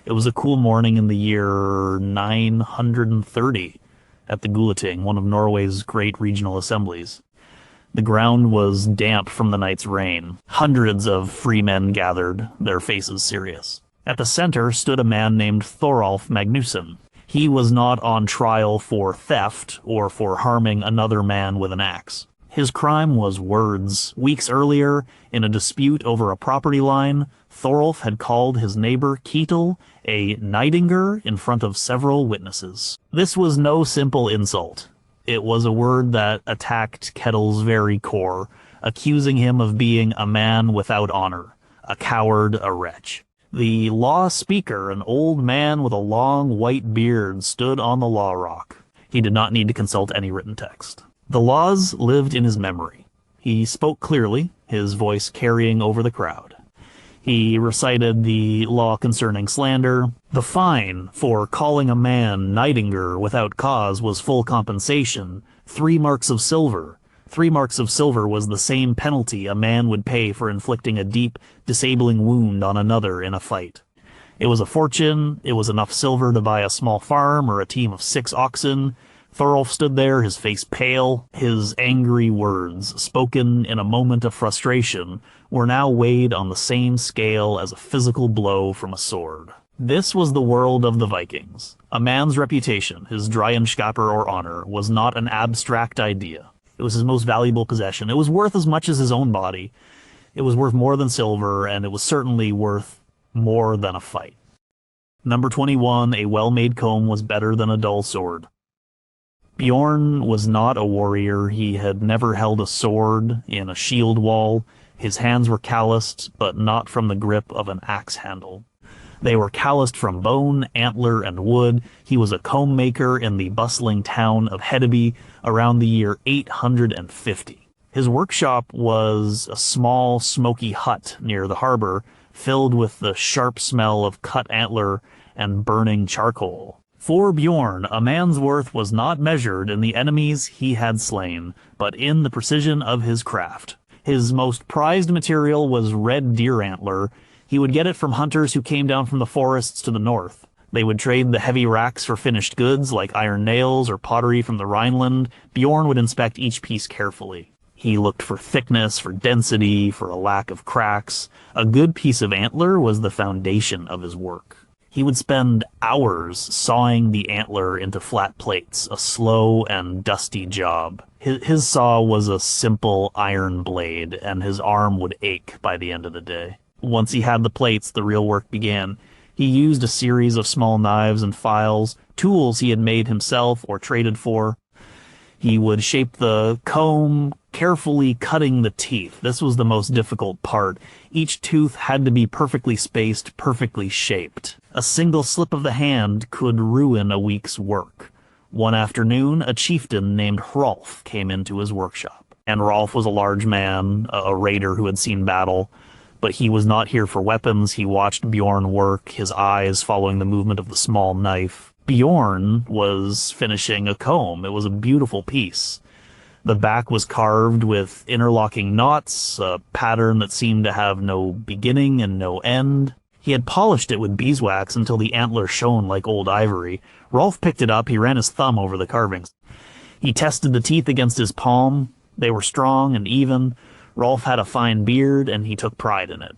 It was a cool morning in the year 930 at the Gulating, one of Norway's great regional assemblies. The ground was damp from the night's rain. Hundreds of free men gathered, their faces serious. At the center stood a man named Thorolf Magnusson. He was not on trial for theft or for harming another man with an axe. His crime was words. Weeks earlier, in a dispute over a property line, Thorolf had called his neighbor Ketil a Nidingr in front of several witnesses. This was no simple insult. It was a word that attacked Ketil's very core, accusing him of being a man without honor, a coward, a wretch. The law speaker, an old man with a long white beard, stood on the law rock. He did not need to consult any written text. The laws lived in his memory. He spoke clearly, his voice carrying over the crowd. He recited the law concerning slander. The fine for calling a man Nidingr without cause was full compensation, 3 marks of silver. 3 marks of silver was the same penalty a man would pay for inflicting a deep, disabling wound on another in a fight. It was a fortune. It was enough silver to buy a small farm or a team of 6 oxen. Thorolf stood there, his face pale. His angry words, spoken in a moment of frustration, were now weighed on the same scale as a physical blow from a sword. This was the world of the Vikings. A man's reputation, his Drydenskaper or honor, was not an abstract idea. It was his most valuable possession. It was worth as much as his own body. It was worth more than silver, and it was certainly worth more than a fight. Number 21, a well-made comb was better than a dull sword. Bjorn was not a warrior. He had never held a sword in a shield wall. His hands were calloused, but not from the grip of an axe handle. They were calloused from bone, antler, and wood. He was a comb maker in the bustling town of Hedeby around the year 850. His workshop was a small, smoky hut near the harbor, filled with the sharp smell of cut antler and burning charcoal. For Bjorn, a man's worth was not measured in the enemies he had slain, but in the precision of his craft. His most prized material was red deer antler. He would get it from hunters who came down from the forests to the north. They would trade the heavy racks for finished goods like iron nails or pottery from the Rhineland. Bjorn would inspect each piece carefully. He looked for thickness, for density, for a lack of cracks. A good piece of antler was the foundation of his work. He would spend hours sawing the antler into flat plates, a slow and dusty job. His saw was a simple iron blade, and his arm would ache by the end of the day. Once he had the plates, the real work began. He used a series of small knives and files, tools he had made himself or traded for. He would shape the comb, carefully cutting the teeth. This was the most difficult part. Each tooth had to be perfectly spaced, perfectly shaped. A single slip of the hand could ruin a week's work. One afternoon, a chieftain named Hrolf came into his workshop. And Hrolf was a large man, a raider who had seen battle, but he was not here for weapons. He watched Bjorn work, his eyes following the movement of the small knife. Bjorn was finishing a comb. It was a beautiful piece. The back was carved with interlocking knots, a pattern that seemed to have no beginning and no end. He had polished it with beeswax until the antler shone like old ivory. Rolf picked it up. He ran his thumb over the carvings. He tested the teeth against his palm. They were strong and even. Rolf had a fine beard, and he took pride in it.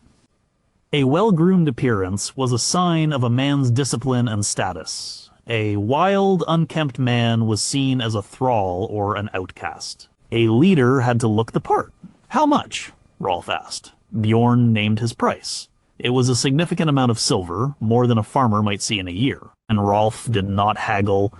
A well-groomed appearance was a sign of a man's discipline and status. A wild, unkempt man was seen as a thrall or an outcast. A leader had to look the part. How much? Rolf asked. Bjorn named his price. It was a significant amount of silver, more than a farmer might see in a year. And Rolf did not haggle.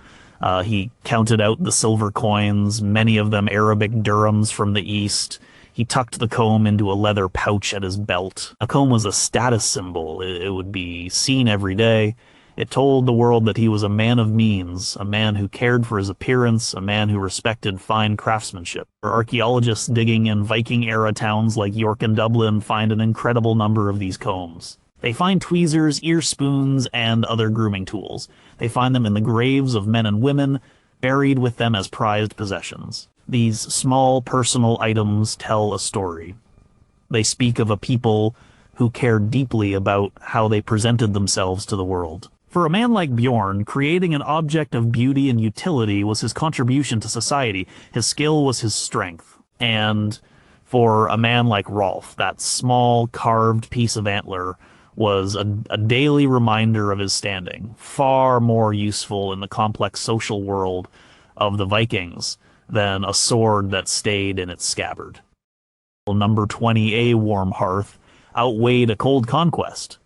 He counted out the silver coins, many of them Arabic dirhams from the east. He tucked the comb into a leather pouch at his belt. A comb was a status symbol. It would be seen every day. It told the world that he was a man of means, a man who cared for his appearance, a man who respected fine craftsmanship. Archaeologists digging in Viking-era towns like York and Dublin find an incredible number of these combs. They find tweezers, ear spoons, and other grooming tools. They find them in the graves of men and women, buried with them as prized possessions. These small personal items tell a story. They speak of a people who cared deeply about how they presented themselves to the world. For a man like Bjorn, creating an object of beauty and utility was his contribution to society. His skill was his strength. And for a man like Rolf, that small carved piece of antler was a daily reminder of his standing, far more useful in the complex social world of the Vikings than a sword that stayed in its scabbard. Number 20, a warm hearth, outweighed a cold conquest.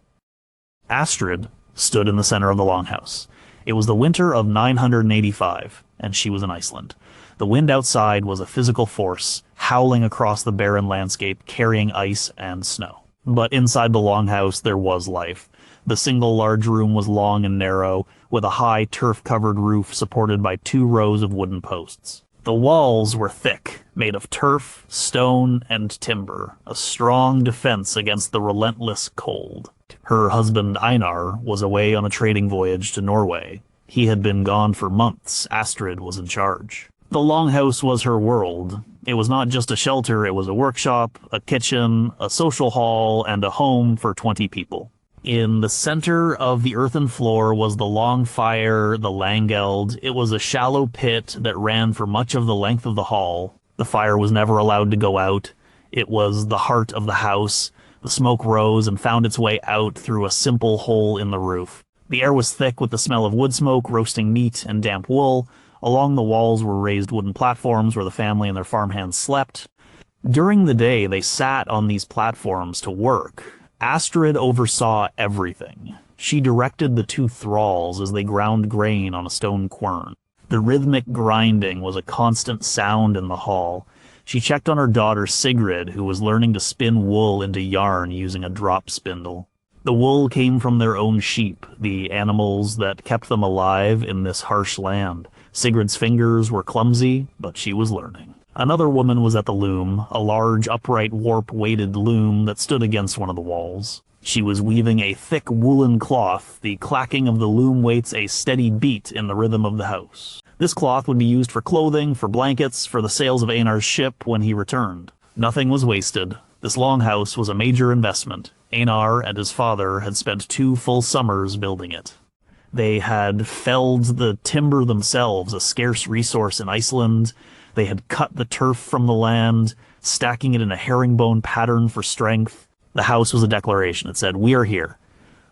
Astrid stood in the center of the longhouse. It was the winter of 985, and she was in Iceland. The wind outside was a physical force, howling across the barren landscape, carrying ice and snow. But inside the longhouse there was life. The single large room was long and narrow, with a high turf-covered roof supported by 2 rows of wooden posts. The walls were thick, made of turf, stone, and timber, a strong defense against the relentless cold. Her husband Einar was away on a trading voyage to Norway. He had been gone for months. Astrid was in charge. The longhouse was her world. It was not just a shelter, it was a workshop, a kitchen, a social hall, and a home for 20 people. In the center of the earthen floor was the long fire, the Langeld. It was a shallow pit that ran for much of the length of the hall. The fire was never allowed to go out. It was the heart of the house. The smoke rose and found its way out through a simple hole in the roof. The air was thick with the smell of wood smoke, roasting meat, and damp wool. Along the walls were raised wooden platforms where the family and their farmhands slept. During the day, they sat on these platforms to work. Astrid oversaw everything. She directed the 2 thralls as they ground grain on a stone quern. The rhythmic grinding was a constant sound in the hall. She checked on her daughter Sigrid, who was learning to spin wool into yarn using a drop spindle. The wool came from their own sheep, the animals that kept them alive in this harsh land. Sigrid's fingers were clumsy, but she was learning. Another woman was at the loom, a large, upright, warp-weighted loom that stood against one of the walls. She was weaving a thick woolen cloth, the clacking of the loom weights a steady beat in the rhythm of the house. This cloth would be used for clothing, for blankets, for the sails of Einar's ship when he returned. Nothing was wasted. This longhouse was a major investment. Einar and his father had spent 2 full summers building it. They had felled the timber themselves, a scarce resource in Iceland. They had cut the turf from the land, stacking it in a herringbone pattern for strength. The house was a declaration. It said, "We are here.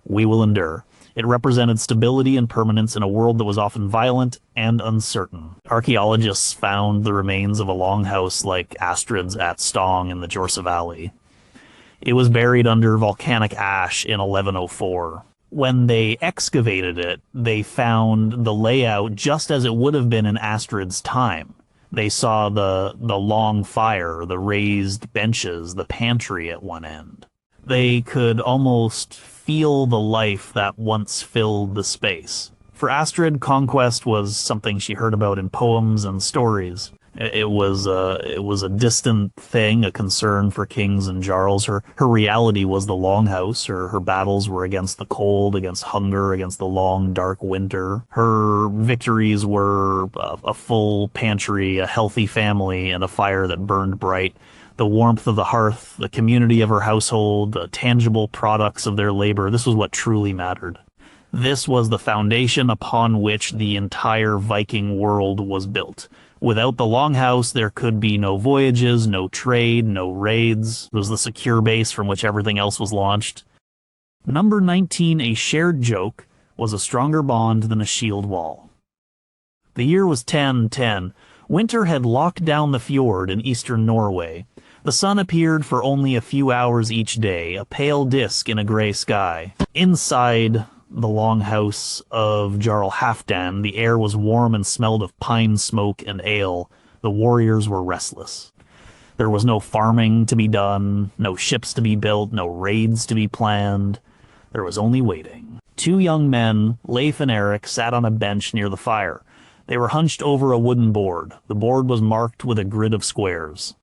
We will endure." It represented stability and permanence in a world that was often violent and uncertain. Archaeologists found the remains of a longhouse like Astrid's at Stong in the Jorsa Valley. It was buried under volcanic ash in 1104. When they excavated it, they found the layout just as it would have been in Astrid's time. They saw the long fire, the raised benches, the pantry at one end. They could almost feel the life that once filled the space. For Astrid, conquest was something she heard about in poems and stories. It was a distant thing, a concern for kings and jarls. Her reality was the longhouse. Her battles were against the cold, against hunger, against the long, dark winter. Her victories were a full pantry, a healthy family, and a fire that burned bright. The warmth of the hearth, the community of her household, the tangible products of their labor, this was what truly mattered. This was the foundation upon which the entire Viking world was built. Without the longhouse, there could be no voyages, no trade, no raids. It was the secure base from which everything else was launched. Number 19, a shared joke, was a stronger bond than a shield wall. The year was 1010. Winter had locked down the fjord in eastern Norway. The sun appeared for only a few hours each day, a pale disk in a gray sky. Inside the longhouse of Jarl Halfdan, the air was warm and smelled of pine smoke and ale. The warriors were restless. There was no farming to be done, no ships to be built, no raids to be planned. There was only waiting. 2 young men, Leif and Eric, sat on a bench near the fire. They were hunched over a wooden board. The board was marked with a grid of squares.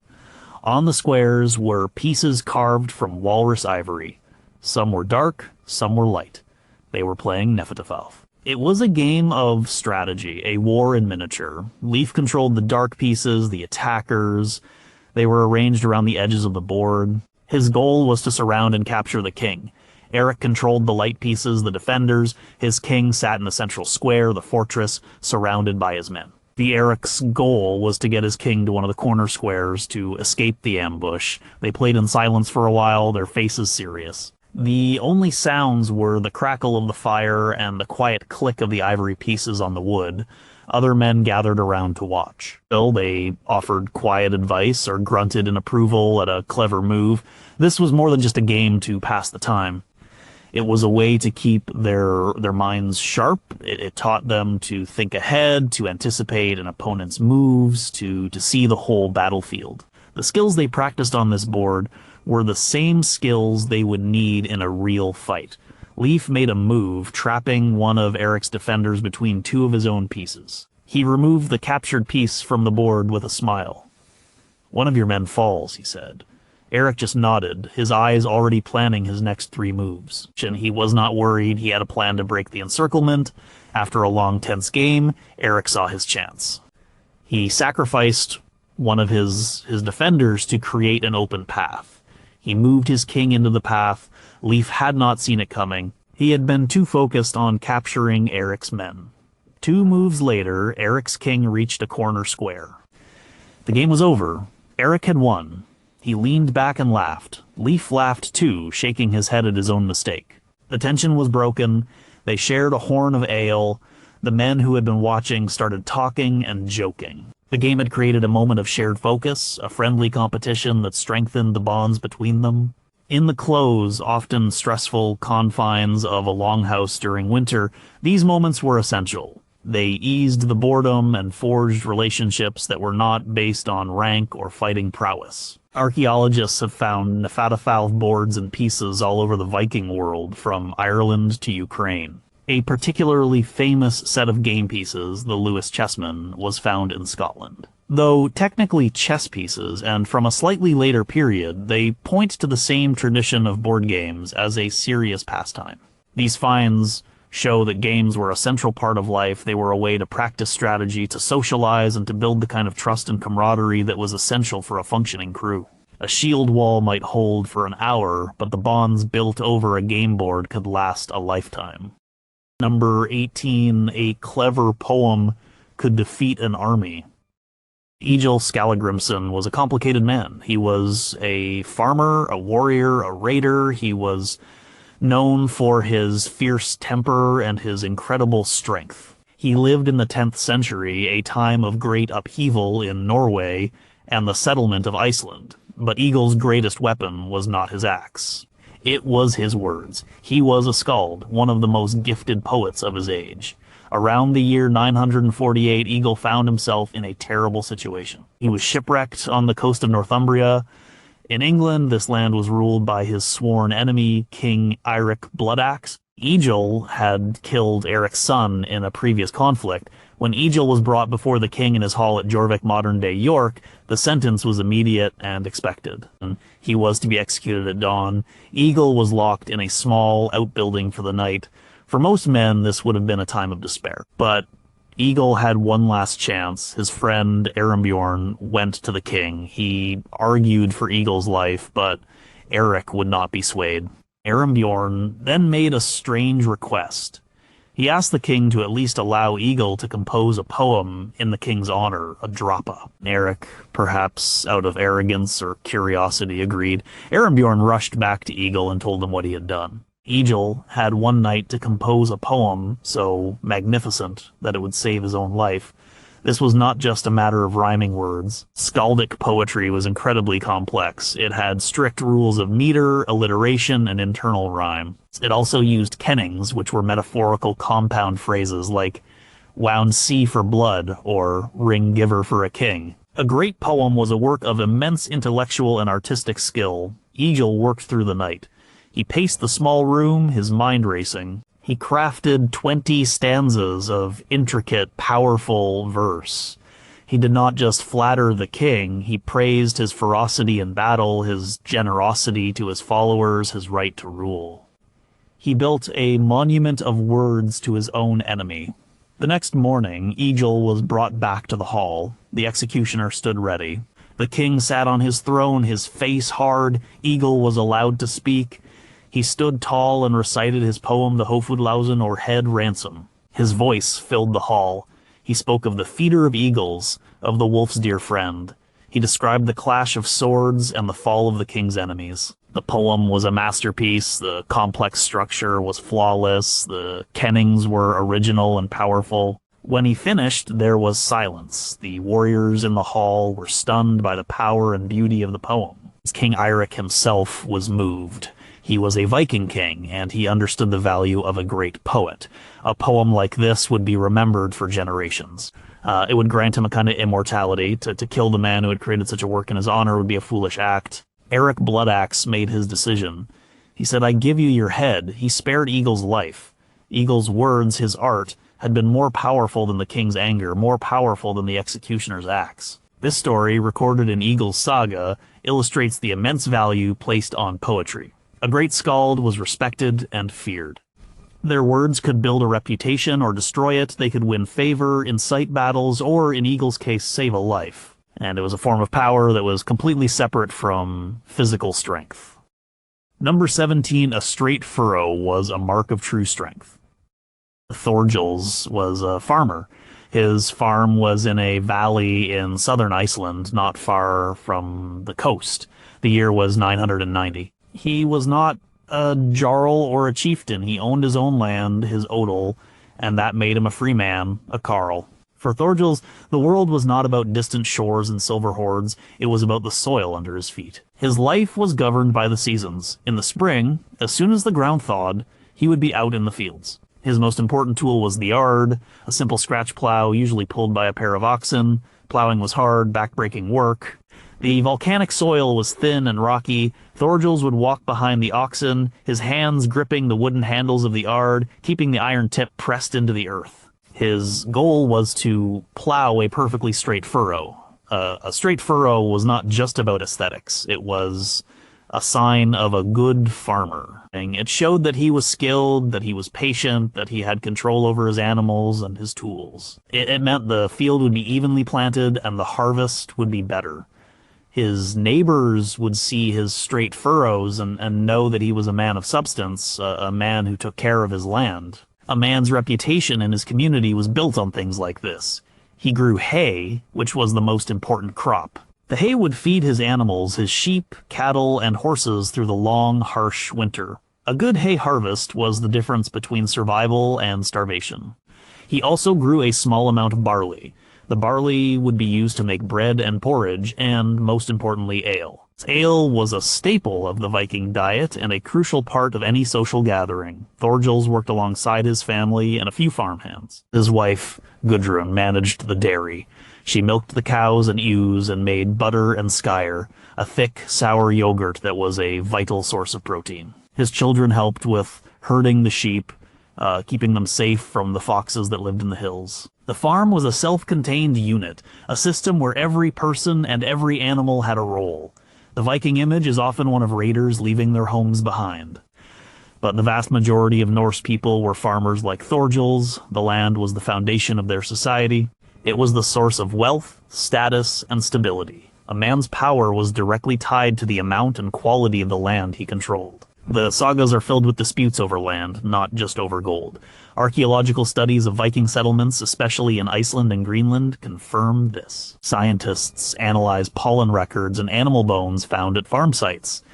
On the squares were pieces carved from walrus ivory. Some were dark, some were light. They were playing Nefertafalf. It was a game of strategy, a war in miniature. Leif controlled the dark pieces, the attackers. They were arranged around the edges of the board. His goal was to surround and capture the king. Eric controlled the light pieces, the defenders. His king sat in the central square, the fortress, surrounded by his men. Eric's goal was to get his king to one of the corner squares to escape the ambush. They played in silence for a while, their faces serious. The only sounds were the crackle of the fire and the quiet click of the ivory pieces on the wood. Other men gathered around to watch. Still, they offered quiet advice or grunted in approval at a clever move. This was more than just a game to pass the time. It was a way to keep their minds sharp. It taught them to think ahead, to anticipate an opponent's moves, to see the whole battlefield. The skills they practiced on this board were the same skills they would need in a real fight. Leif made a move, trapping one of Eric's defenders between two of his own pieces. He removed the captured piece from the board with a smile. "One of your men falls," he said. Eric just nodded, his eyes already planning his next 3 moves. And he was not worried. He had a plan to break the encirclement. After a long, tense game, Eric saw his chance. He sacrificed one of his defenders to create an open path. He moved his king into the path. Leif had not seen it coming. He had been too focused on capturing Eric's men. 2 moves later, Eric's king reached a corner square. The game was over. Eric had won. He leaned back and laughed. Leif laughed too, shaking his head at his own mistake. The tension was broken. They shared a horn of ale. The men who had been watching started talking and joking. The game had created a moment of shared focus, a friendly competition that strengthened the bonds between them. In the close, often stressful confines of a longhouse during winter, these moments were essential. They eased the boredom and forged relationships that were not based on rank or fighting prowess. Archaeologists have found Nefatafalv boards and pieces all over the Viking world, from Ireland to Ukraine. A particularly famous set of game pieces, the Lewis chessman, was found in Scotland. Though technically chess pieces, and from a slightly later period, they point to the same tradition of board games as a serious pastime. These finds show that games were a central part of life. They were a way to practice strategy, to socialize, and to build the kind of trust and camaraderie that was essential for a functioning crew. A shield wall might hold for an hour, but the bonds built over a game board could last a lifetime. Number 18, a clever poem could defeat an army. Egil Skallagrimsson was a complicated man. He was a farmer, a warrior, a raider. He was known for his fierce temper and his incredible strength. He lived in the 10th century, a time of great upheaval in Norway and the settlement of Iceland. But Egil's greatest weapon was not his axe. It was his words. He was a skald, one of the most gifted poets of his age. Around the year 948, Egil found himself in a terrible situation. He was shipwrecked on the coast of Northumbria. In England, this land was ruled by his sworn enemy, King Eirik Bloodaxe. Egil had killed Eric's son in a previous conflict. When Egil was brought before the king in his hall at Jorvik, modern-day York, the sentence was immediate and expected. He was to be executed at dawn. Egil was locked in a small outbuilding for the night. For most men, this would have been a time of despair. But Egil had one last chance. His friend Arembjorn went to the king. He argued for Egil's life, but Eric would not be swayed. Arembjorn then made a strange request. He asked the king to at least allow Egil to compose a poem in the king's honor, a drapa. Eric, perhaps out of arrogance or curiosity, agreed. Arembjorn rushed back to Egil and told him what he had done. Egil had one night to compose a poem so magnificent that it would save his own life. This was not just a matter of rhyming words. Skaldic poetry was incredibly complex. It had strict rules of meter, alliteration, and internal rhyme. It also used kennings, which were metaphorical compound phrases like wound sea for blood or ring giver for a king. A great poem was a work of immense intellectual and artistic skill. Egil worked through the night. He paced the small room, his mind racing. He crafted 20 stanzas of intricate, powerful verse. He did not just flatter the king, he praised his ferocity in battle, his generosity to his followers, his right to rule. He built a monument of words to his own enemy. The next morning, Egil was brought back to the hall. The executioner stood ready. The king sat on his throne, his face hard. Eagle was allowed to speak. He stood tall and recited his poem, the Hofudlausen, or Head Ransom. His voice filled the hall. He spoke of the feeder of eagles, of the wolf's dear friend. He described the clash of swords and the fall of the king's enemies. The poem was a masterpiece. The complex structure was flawless. The kennings were original and powerful. When he finished, there was silence. The warriors in the hall were stunned by the power and beauty of the poem. King Eirik himself was moved. He was a Viking king, and he understood the value of a great poet. A poem like this would be remembered for generations. It would grant him a kind of immortality. To kill the man who had created such a work in his honor would be a foolish act. Eirik Bloodaxe made his decision. He said, "I give you your head." He spared Eagle's life. Eagle's words, his art, had been more powerful than the king's anger, more powerful than the executioner's axe. This story, recorded in Eagle's saga, illustrates the immense value placed on poetry. A great skald was respected and feared. Their words could build a reputation or destroy it. They could win favor, incite battles, or, in Eagle's case, save a life. And it was a form of power that was completely separate from physical strength. Number 17, a straight furrow was a mark of true strength. Thorgils was a farmer. His farm was in a valley in southern Iceland, not far from the coast. The year was 990. He was not a jarl or a chieftain. He owned his own land, his odel, and that made him a free man, a carl. For Thorgils, the world was not about distant shores and silver hoards. It was about the soil under his feet. His life was governed by the seasons. In the spring, as soon as the ground thawed, he would be out in the fields. His most important tool was the ard, a simple scratch plow, usually pulled by a pair of oxen. Plowing was hard, back-breaking work. The volcanic soil was thin and rocky. Thorgils would walk behind the oxen, his hands gripping the wooden handles of the ard, keeping the iron tip pressed into the earth. His goal was to plow a perfectly straight furrow. A straight furrow was not just about aesthetics. It was a sign of a good farmer. It showed that he was skilled, that he was patient, that he had control over his animals and his tools. It meant the field would be evenly planted and the harvest would be better. His neighbors would see his straight furrows and know that he was a man of substance, a man who took care of his land. A man's reputation in his community was built on things like this. He grew hay, which was the most important crop. The hay would feed his animals, his sheep, cattle, and horses through the long, harsh winter. A good hay harvest was the difference between survival and starvation. He also grew a small amount of barley. The barley would be used to make bread and porridge, and, most importantly, ale. Ale was a staple of the Viking diet and a crucial part of any social gathering. Thorgils worked alongside his family and a few farmhands. His wife, Gudrun, managed the dairy. She milked the cows and ewes and made butter and skyr, a thick, sour yogurt that was a vital source of protein. His children helped with herding the sheep, keeping them safe from the foxes that lived in the hills. The farm was a self-contained unit, a system where every person and every animal had a role. The Viking image is often one of raiders leaving their homes behind. But the vast majority of Norse people were farmers like Thorgils. The land was the foundation of their society. It was the source of wealth, status, and stability. A man's power was directly tied to the amount and quality of the land he controlled. The sagas are filled with disputes over land, not just over gold. Archaeological studies of Viking settlements, especially in Iceland and Greenland, confirm this. Scientists analyze pollen records and animal bones found at farm sites.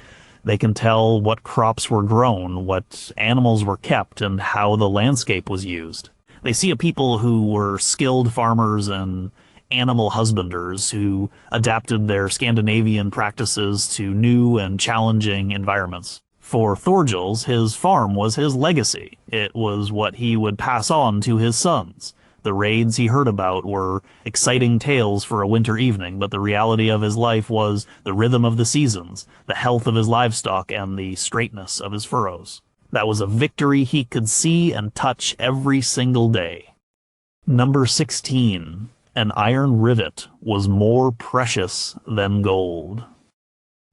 They can tell what crops were grown, what animals were kept, and how the landscape was used. They see a people who were skilled farmers and animal husbanders who adapted their Scandinavian practices to new and challenging environments. For Thorgils, his farm was his legacy. It was what he would pass on to his sons. The raids he heard about were exciting tales for a winter evening, but the reality of his life was the rhythm of the seasons, the health of his livestock, and the straightness of his furrows. That was a victory he could see and touch every single day. Number 16. An iron rivet was more precious than gold.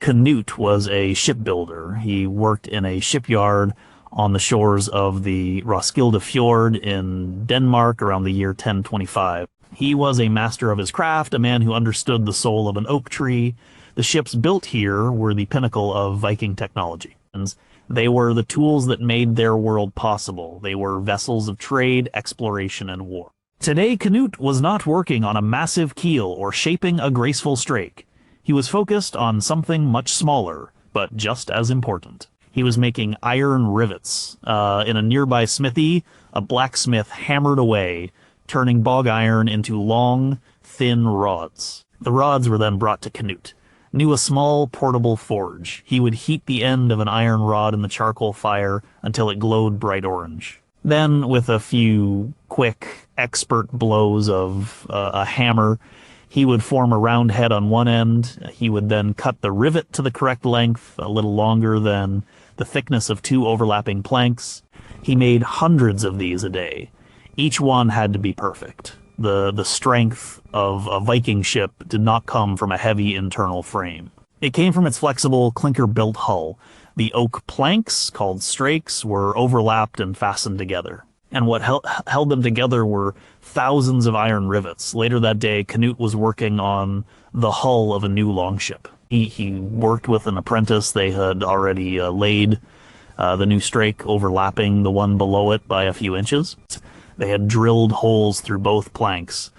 Canute was a shipbuilder. He worked in a shipyard on the shores of the Roskilde Fjord in Denmark around the year 1025. He was a master of his craft, a man who understood the soul of an oak tree. The ships built here were the pinnacle of Viking technology. They were the tools that made their world possible. They were vessels of trade, exploration, and war. Today, Canute was not working on a massive keel or shaping a graceful strake. He was focused on something much smaller, but just as important. He was making iron rivets. In a nearby smithy, a blacksmith hammered away, turning bog iron into long, thin rods. The rods were then brought to Canute. Knew a small, portable forge. He would heat the end of an iron rod in the charcoal fire until it glowed bright orange. Then, with a few quick, expert blows of a hammer, he would form a round head on one end. He would then cut the rivet to the correct length, a little longer than the thickness of two overlapping planks. He made hundreds of these a day. Each one had to be perfect. The strength of a Viking ship did not come from a heavy internal frame. It came from its flexible, clinker-built hull. The oak planks, called strakes, were overlapped and fastened together. And what held them together were thousands of iron rivets. Later that day, Canute was working on the hull of a new longship. He worked with an apprentice. They had already laid the new strake, overlapping the one below it by a few inches. They had drilled holes through both planks.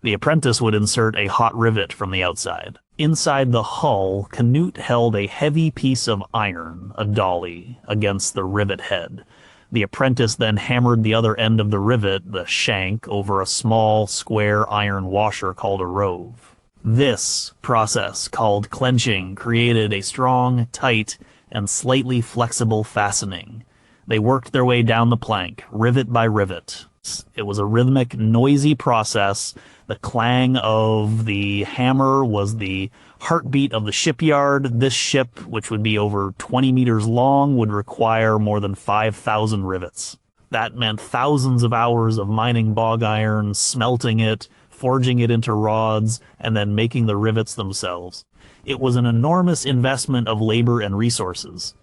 The apprentice would insert a hot rivet from the outside. Inside the hull, Canute held a heavy piece of iron, a dolly, against the rivet head. The apprentice then hammered the other end of the rivet, the shank, over a small, square iron washer called a rove. This process, called clenching, created a strong, tight, and slightly flexible fastening. They worked their way down the plank, rivet by rivet. It was a rhythmic, noisy process. The clang of the hammer was the heartbeat of the shipyard. This ship, which would be over 20 meters long, would require more than 5,000 rivets. That meant thousands of hours of mining bog iron, smelting it, forging it into rods, and then making the rivets themselves. It was an enormous investment of labor and resources.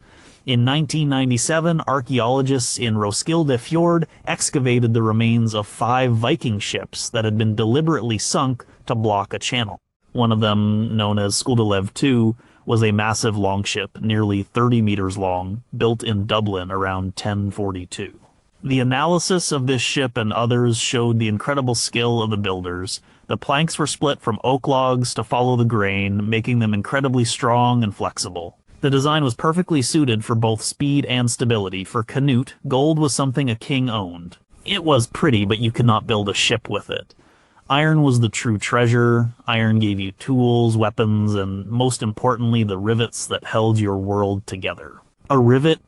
In 1997, archaeologists in Roskilde Fjord excavated the remains of 5 Viking ships that had been deliberately sunk to block a channel. One of them, known as Skuldelev II, was a massive longship, nearly 30 meters long, built in Dublin around 1042. The analysis of this ship and others showed the incredible skill of the builders. The planks were split from oak logs to follow the grain, making them incredibly strong and flexible. The design was perfectly suited for both speed and stability. For Canute, gold was something a king owned. It was pretty, but you could not build a ship with it. Iron was the true treasure. Iron gave you tools, weapons, and most importantly, the rivets that held your world together. A rivet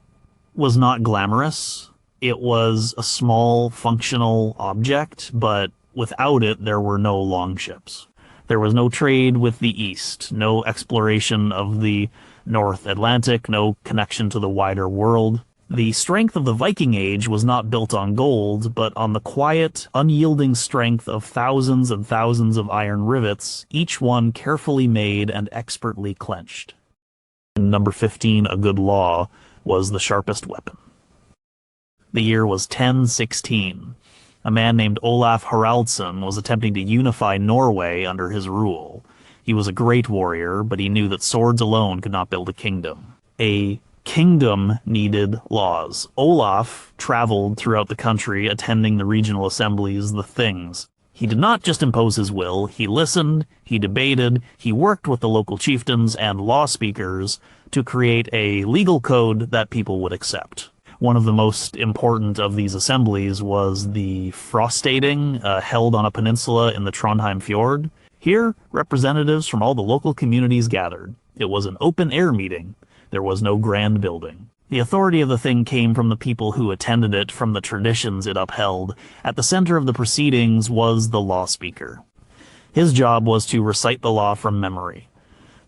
was not glamorous. It was a small, functional object, but without it, there were no longships. There was no trade with the East, no exploration of the North Atlantic, no connection to the wider world. The strength of the Viking Age was not built on gold, but on the quiet, unyielding strength of thousands and thousands of iron rivets, each one carefully made and expertly clenched. Number 15, a good law, was the sharpest weapon. The year was 1016. A man named Olaf Haraldsson was attempting to unify Norway under his rule. He was a great warrior, but he knew that swords alone could not build a kingdom. A kingdom needed laws. Olaf traveled throughout the country, attending the regional assemblies, the things. He did not just impose his will, he listened, he debated, he worked with the local chieftains and law speakers to create a legal code that people would accept. One of the most important of these assemblies was the Frostating, held on a peninsula in the Trondheim Fjord. Here, representatives from all the local communities gathered. It was an open-air meeting. There was no grand building. The authority of the thing came from the people who attended it, from the traditions it upheld. At the center of the proceedings was the law speaker. His job was to recite the law from memory.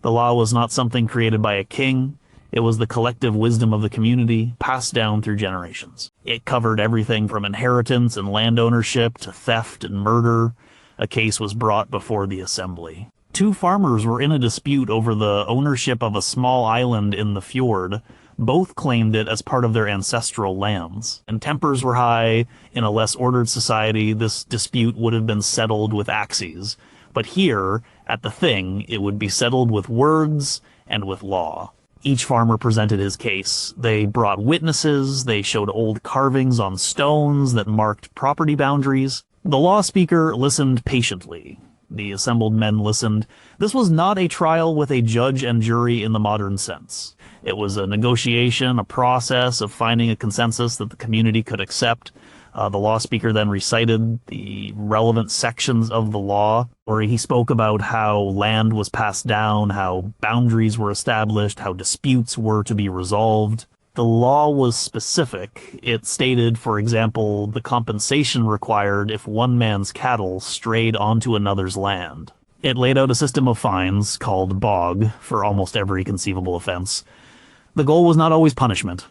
The law was not something created by a king. It was the collective wisdom of the community, passed down through generations. It covered everything from inheritance and land ownership to theft and murder. A case was brought before the assembly. 2 farmers were in a dispute over the ownership of a small island in the fjord. Both claimed it as part of their ancestral lands, and tempers were high. In a less ordered society, this dispute would have been settled with axes. But here, at the Thing, it would be settled with words and with law. Each farmer presented his case. They brought witnesses, they showed old carvings on stones that marked property boundaries. The law speaker listened patiently. The assembled men listened. This was not a trial with a judge and jury in the modern sense. It was a negotiation, a process of finding a consensus that the community could accept. The law speaker then recited the relevant sections of the law, where he spoke about how land was passed down, how boundaries were established, how disputes were to be resolved. The law was specific. It stated, for example, the compensation required if one man's cattle strayed onto another's land. It laid out a system of fines, called bog, for almost every conceivable offense. The goal was not always punishment.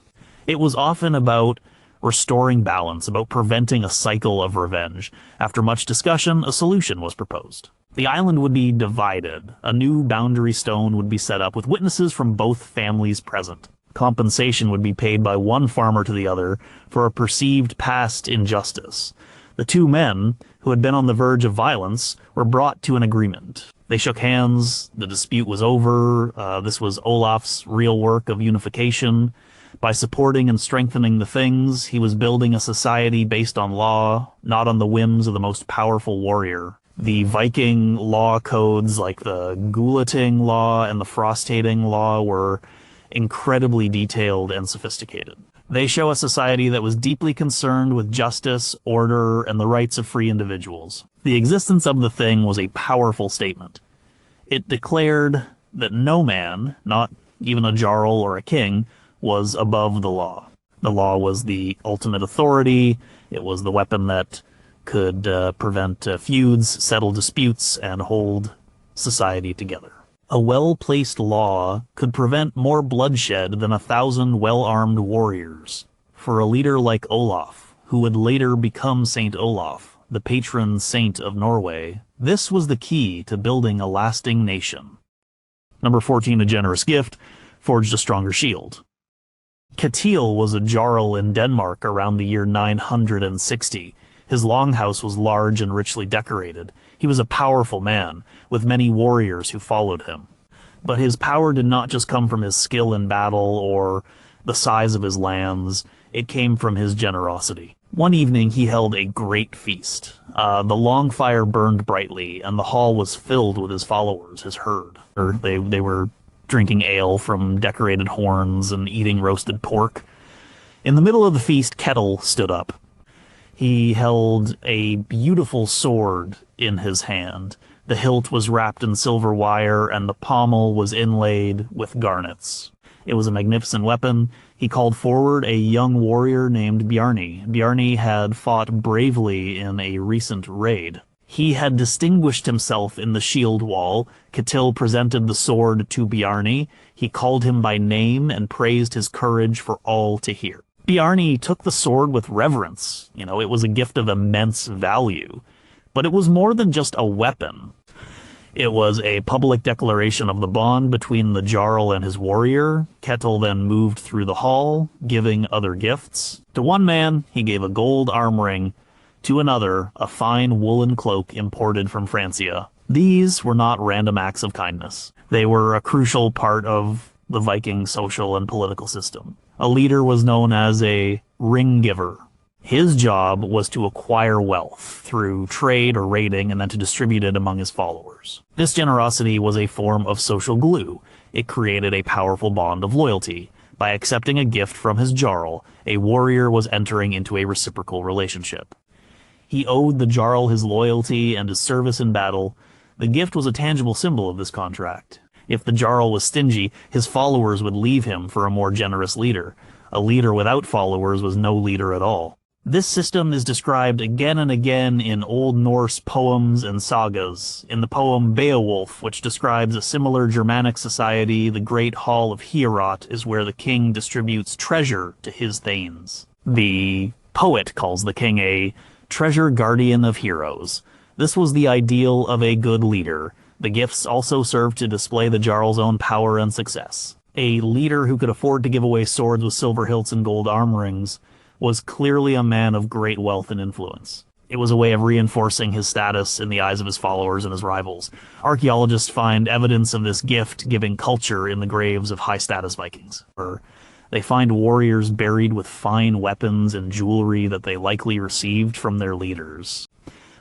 It was often about restoring balance, about preventing a cycle of revenge. After much discussion, a solution was proposed. The island would be divided. A new boundary stone would be set up with witnesses from both families present. Compensation would be paid by one farmer to the other for a perceived past injustice. The two men, who had been on the verge of violence, were brought to an agreement. They shook hands, the dispute was over. This was Olaf's real work of unification. By supporting and strengthening the Things, he was building a society based on law, not on the whims of the most powerful warrior. The Viking law codes, like the Gulating law and the Frostating law, were incredibly detailed and sophisticated. They show a society that was deeply concerned with justice, order, and the rights of free individuals. The existence of the Thing was a powerful statement. It declared that no man, not even a jarl or a king, was above the law. The law was the ultimate authority. It was the weapon that could prevent feuds, settle disputes, and hold society together. A well-placed law could prevent more bloodshed than 1,000 well-armed warriors. For a leader like Olaf, who would later become Saint Olaf, the patron saint of Norway, this was the key to building a lasting nation. Number 14, a generous gift, forged a stronger shield. Ketil was a jarl in Denmark around the year 960. His longhouse was large and richly decorated. He was a powerful man, with many warriors who followed him. But his power did not just come from his skill in battle or the size of his lands. It came from his generosity. One evening he held a great feast. The long fire burned brightly, and the hall was filled with his followers, his herd. They were drinking ale from decorated horns and eating roasted pork. In the middle of the feast, Ketil stood up. He held a beautiful sword in his hand. The hilt was wrapped in silver wire, and the pommel was inlaid with garnets. It was a magnificent weapon. He called forward a young warrior named Bjarni. Bjarni had fought bravely in a recent raid. He had distinguished himself in the shield wall. Ketil presented the sword to Bjarni. He called him by name and praised his courage for all to hear. Bjarni took the sword with reverence. It was a gift of immense value. But it was more than just a weapon. It was a public declaration of the bond between the jarl and his warrior. Ketil then moved through the hall, giving other gifts. To one man, he gave a gold arm ring. To another, a fine woolen cloak imported from Francia. These were not random acts of kindness. They were a crucial part of the Viking social and political system. A leader was known as a ring giver. His job was to acquire wealth through trade or raiding and then to distribute it among his followers. This generosity was a form of social glue. It created a powerful bond of loyalty. By accepting a gift from his jarl, a warrior was entering into a reciprocal relationship. He owed the jarl his loyalty and his service in battle. The gift was a tangible symbol of this contract. If the jarl was stingy, his followers would leave him for a more generous leader. A leader without followers was no leader at all. This system is described again and again in Old Norse poems and sagas. In the poem Beowulf, which describes a similar Germanic society, the Great Hall of Heorot is where the king distributes treasure to his thanes. The poet calls the king a treasure guardian of heroes. This was the ideal of a good leader. The gifts also served to display the jarl's own power and success. A leader who could afford to give away swords with silver hilts and gold arm rings was clearly a man of great wealth and influence. It was a way of reinforcing his status in the eyes of his followers and his rivals. Archaeologists find evidence of this gift-giving culture in the graves of high-status Vikings. They find warriors buried with fine weapons and jewelry that they likely received from their leaders.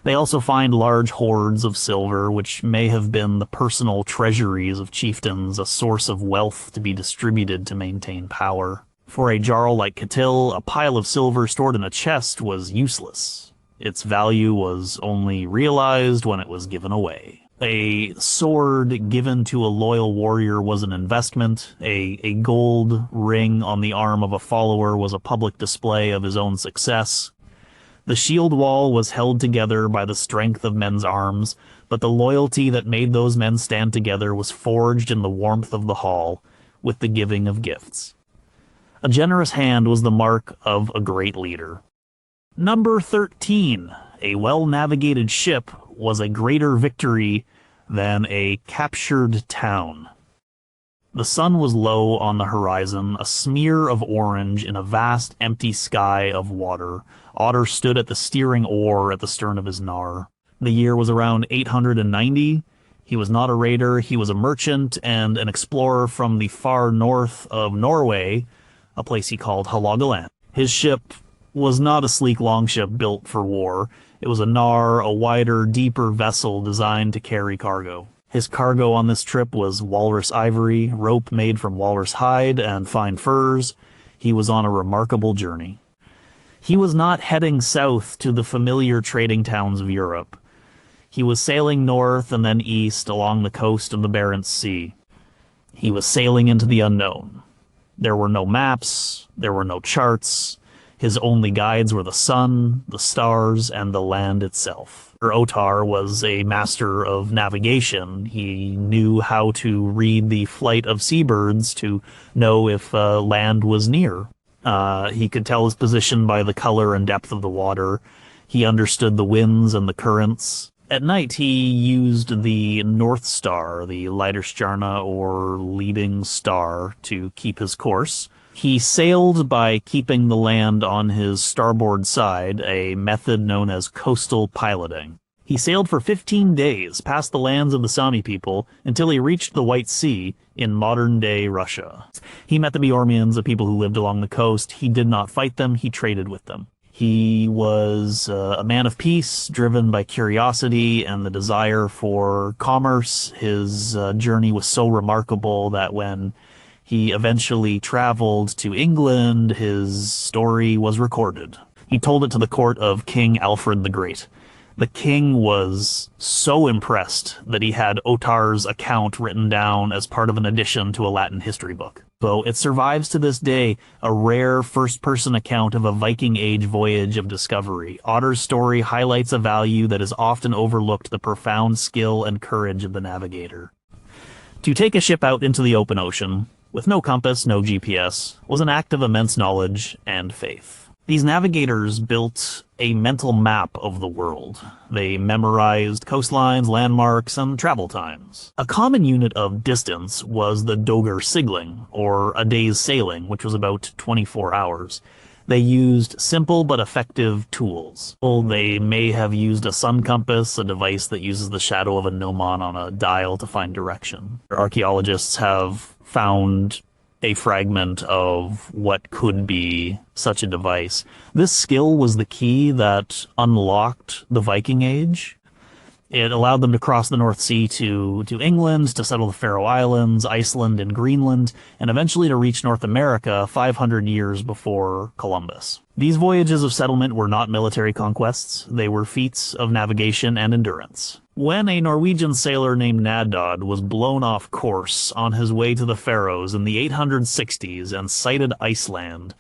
They also find large hoards of silver, which may have been the personal treasuries of chieftains, a source of wealth to be distributed to maintain power. For a jarl like Catil, a pile of silver stored in a chest was useless. Its value was only realized when it was given away. A sword given to a loyal warrior was an investment. A gold ring on the arm of a follower was a public display of his own success. The shield wall was held together by the strength of men's arms, but the loyalty that made those men stand together was forged in the warmth of the hall, with the giving of gifts. A generous hand was the mark of a great leader. Number 13. A well-navigated ship was a greater victory than a captured town. The sun was low on the horizon, a smear of orange in a vast empty sky of water. Otter stood at the steering oar at the stern of his Nar. The year was around 890. He was not a raider, he was a merchant and an explorer from the far north of Norway, a place he called Hålogaland. His ship was not a sleek longship built for war. It was a Nar, a wider, deeper vessel designed to carry cargo. His cargo on this trip was walrus ivory, rope made from walrus hide, and fine furs. He was on a remarkable journey. He was not heading south to the familiar trading towns of Europe. He was sailing north and then east along the coast of the Barents Sea. He was sailing into the unknown. There were no maps, there were no charts. His only guides were the sun, the stars, and the land itself. Ottar was a master of navigation. He knew how to read the flight of seabirds to know if land was near. He could tell his position by the color and depth of the water. He understood the winds and the currents. At night, he used the North Star, the Leiterstjerne or leading star, to keep his course. He sailed by keeping the land on his starboard side, a method known as coastal piloting. He sailed for 15 days past the lands of the Sami people until he reached the White Sea in modern-day Russia. He met the Bjormians, the people who lived along the coast. He did not fight them, he traded with them. He was a man of peace, driven by curiosity and the desire for commerce. His journey was so remarkable that when he eventually traveled to England, his story was recorded. He told it to the court of King Alfred the Great. The king was so impressed that he had Ottar's account written down as part of an addition to a Latin history book. Though it survives to this day, a rare first-person account of a Viking Age voyage of discovery. Ottar's story highlights a value that is often overlooked: the profound skill and courage of the navigator. To take a ship out into the open ocean, with no compass, no GPS, was an act of immense knowledge and faith. These navigators built a mental map of the world. They memorized coastlines, landmarks, and travel times. A common unit of distance was the Dogr sigling, or a day's sailing, which was about 24 hours. They used simple but effective tools. They may have used a sun compass, a device that uses the shadow of a gnomon on a dial to find direction. Archaeologists have found a fragment of what could be such a device. This skill was the key that unlocked the Viking Age. It allowed them to cross the North Sea to England, to settle the Faroe Islands, Iceland, and Greenland, and eventually to reach North America 500 years before Columbus. These voyages of settlement were not military conquests. They were feats of navigation and endurance. When a Norwegian sailor named Naddod was blown off course on his way to the Faroes in the 860s and sighted Iceland,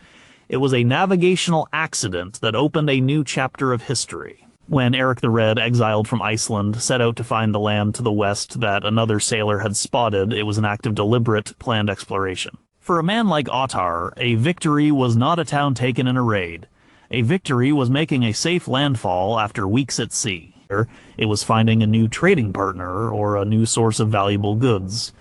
it was a navigational accident that opened a new chapter of history. When Eric the Red, exiled from Iceland, set out to find the land to the west that another sailor had spotted, it was an act of deliberate, planned exploration. For a man like Ottar, a victory was not a town taken in a raid. A victory was making a safe landfall after weeks at sea. It was finding a new trading partner or a new source of valuable goods.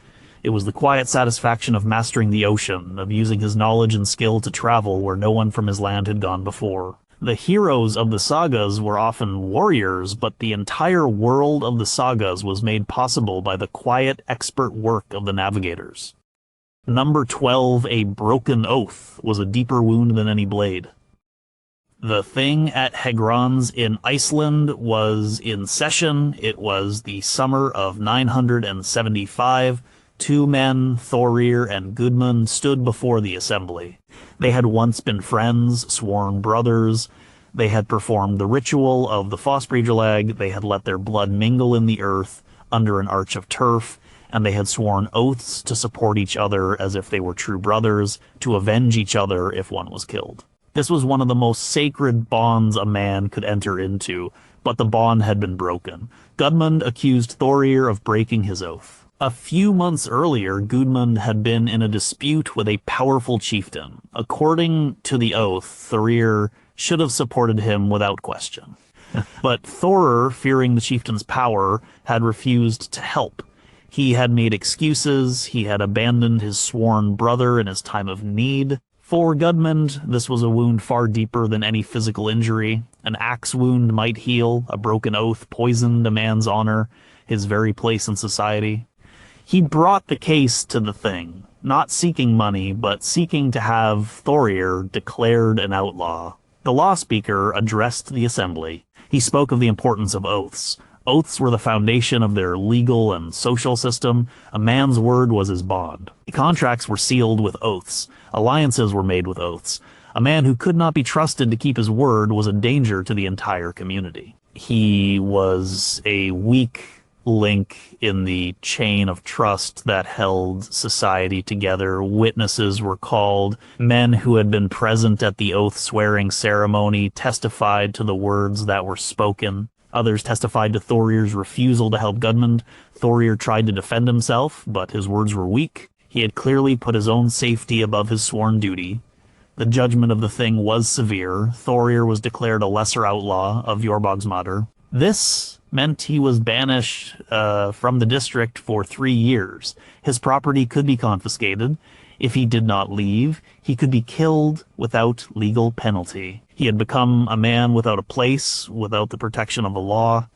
It was the quiet satisfaction of mastering the ocean, of using his knowledge and skill to travel where no one from his land had gone before. The heroes of the sagas were often warriors, but the entire world of the sagas was made possible by the quiet, expert work of the navigators. Number 12, a broken oath, was a deeper wound than any blade. The thing at Hegrons in Iceland was in session. It was the summer of 975. Two men, Thorir and Gudmund, stood before the assembly. They had once been friends, sworn brothers. They had performed the ritual of the Fossbregelag. They had let their blood mingle in the earth under an arch of turf, and they had sworn oaths to support each other as if they were true brothers, to avenge each other if one was killed. This was one of the most sacred bonds a man could enter into, but the bond had been broken. Gudmund accused Thorir of breaking his oath. A few months earlier, Gudmund had been in a dispute with a powerful chieftain. According to the oath, Thorir should have supported him without question. But Thorir, fearing the chieftain's power, had refused to help. He had made excuses, he had abandoned his sworn brother in his time of need. For Gudmund, this was a wound far deeper than any physical injury. An axe wound might heal, a broken oath poisoned a man's honor, his very place in society. He brought the case to the thing, not seeking money, but seeking to have Thorir declared an outlaw. The law speaker addressed the assembly. He spoke of the importance of oaths. Oaths were the foundation of their legal and social system. A man's word was his bond. Contracts were sealed with oaths. Alliances were made with oaths. A man who could not be trusted to keep his word was a danger to the entire community. He was a weak link in the chain of trust that held society together. Witnesses were called. Men who had been present at the oath-swearing ceremony testified to the words that were spoken. Others testified to Thorir's refusal to help Gudmund. Thorir tried to defend himself, but his words were weak. He had clearly put his own safety above his sworn duty. The judgment of the thing was severe. Thorir was declared a lesser outlaw of Jorbogsmatter. This meant he was banished from the district for 3 years. His property could be confiscated. If he did not leave, he could be killed without legal penalty. He had become a man without a place, without the protection of the law.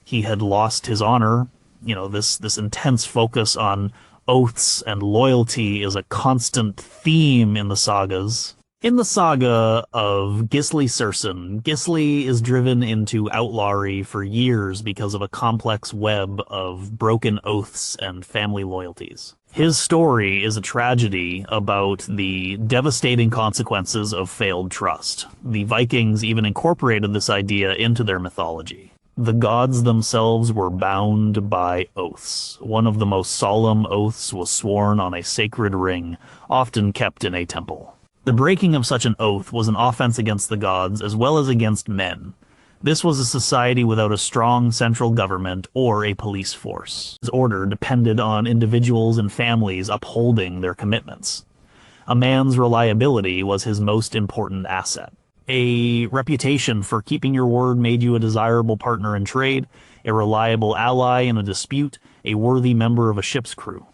He had lost his honor. This intense focus on oaths and loyalty is a constant theme in the sagas. In the saga of Gisli Sursun, Gisli is driven into outlawry for years because of a complex web of broken oaths and family loyalties. His story is a tragedy about the devastating consequences of failed trust. The Vikings even incorporated this idea into their mythology. The gods themselves were bound by oaths. One of the most solemn oaths was sworn on a sacred ring, often kept in a temple. The breaking of such an oath was an offense against the gods as well as against men. This was a society without a strong central government or a police force. His order depended on individuals and families upholding their commitments. A man's reliability was his most important asset. A reputation for keeping your word made you a desirable partner in trade, a reliable ally in a dispute, a worthy member of a ship's crew.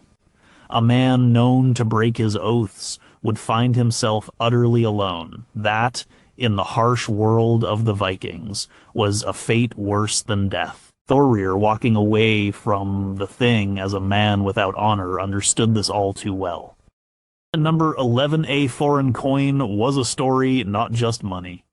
A man known to break his oaths would find himself utterly alone. That, in the harsh world of the Vikings, was a fate worse than death. Thorir, walking away from the thing as a man without honor, understood this all too well. Number 11, a foreign coin, was a story, not just money.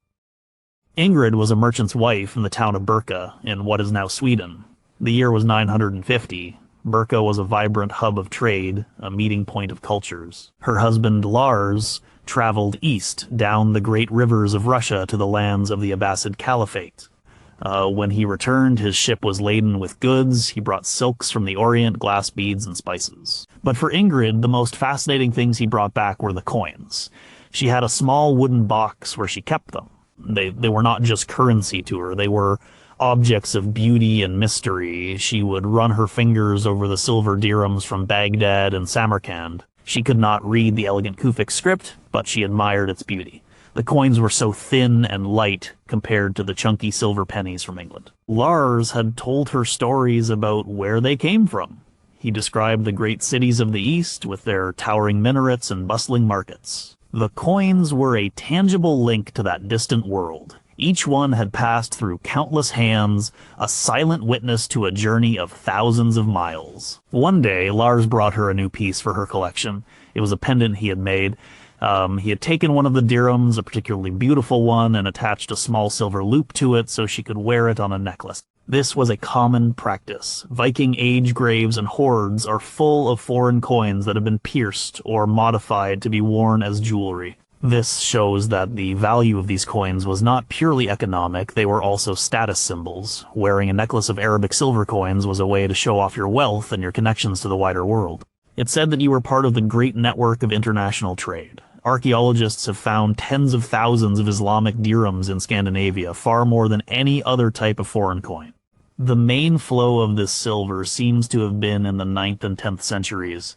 Ingrid was a merchant's wife in the town of Birka, in what is now Sweden. The year was 950. Birka was a vibrant hub of trade, a meeting point of cultures. Her husband Lars traveled east down the great rivers of Russia to the lands of the Abbasid Caliphate. When he returned, his ship was laden with goods. He brought silks from the Orient, glass beads, and spices. But for Ingrid, the most fascinating things he brought back were the coins. She had a small wooden box where she kept them. They were not just currency to her. They were objects of beauty and mystery. She would run her fingers over the silver dirhams from Baghdad and Samarkand. She could not read the elegant Kufic script, but she admired its beauty. The coins were so thin and light compared to the chunky silver pennies from England. Lars had told her stories about where they came from. He described the great cities of the East with their towering minarets and bustling markets. The coins were a tangible link to that distant world. Each one had passed through countless hands, a silent witness to a journey of thousands of miles. One day, Lars brought her a new piece for her collection. It was a pendant he had made. He had taken one of the dirhams, a particularly beautiful one, and attached a small silver loop to it so she could wear it on a necklace. This was a common practice. Viking age graves and hoards are full of foreign coins that have been pierced or modified to be worn as jewelry. This shows that the value of these coins was not purely economic, they were also status symbols. Wearing a necklace of Arabic silver coins was a way to show off your wealth and your connections to the wider world. It said that you were part of the great network of international trade. Archaeologists have found tens of thousands of Islamic dirhams in Scandinavia, far more than any other type of foreign coin. The main flow of this silver seems to have been in the 9th and 10th centuries.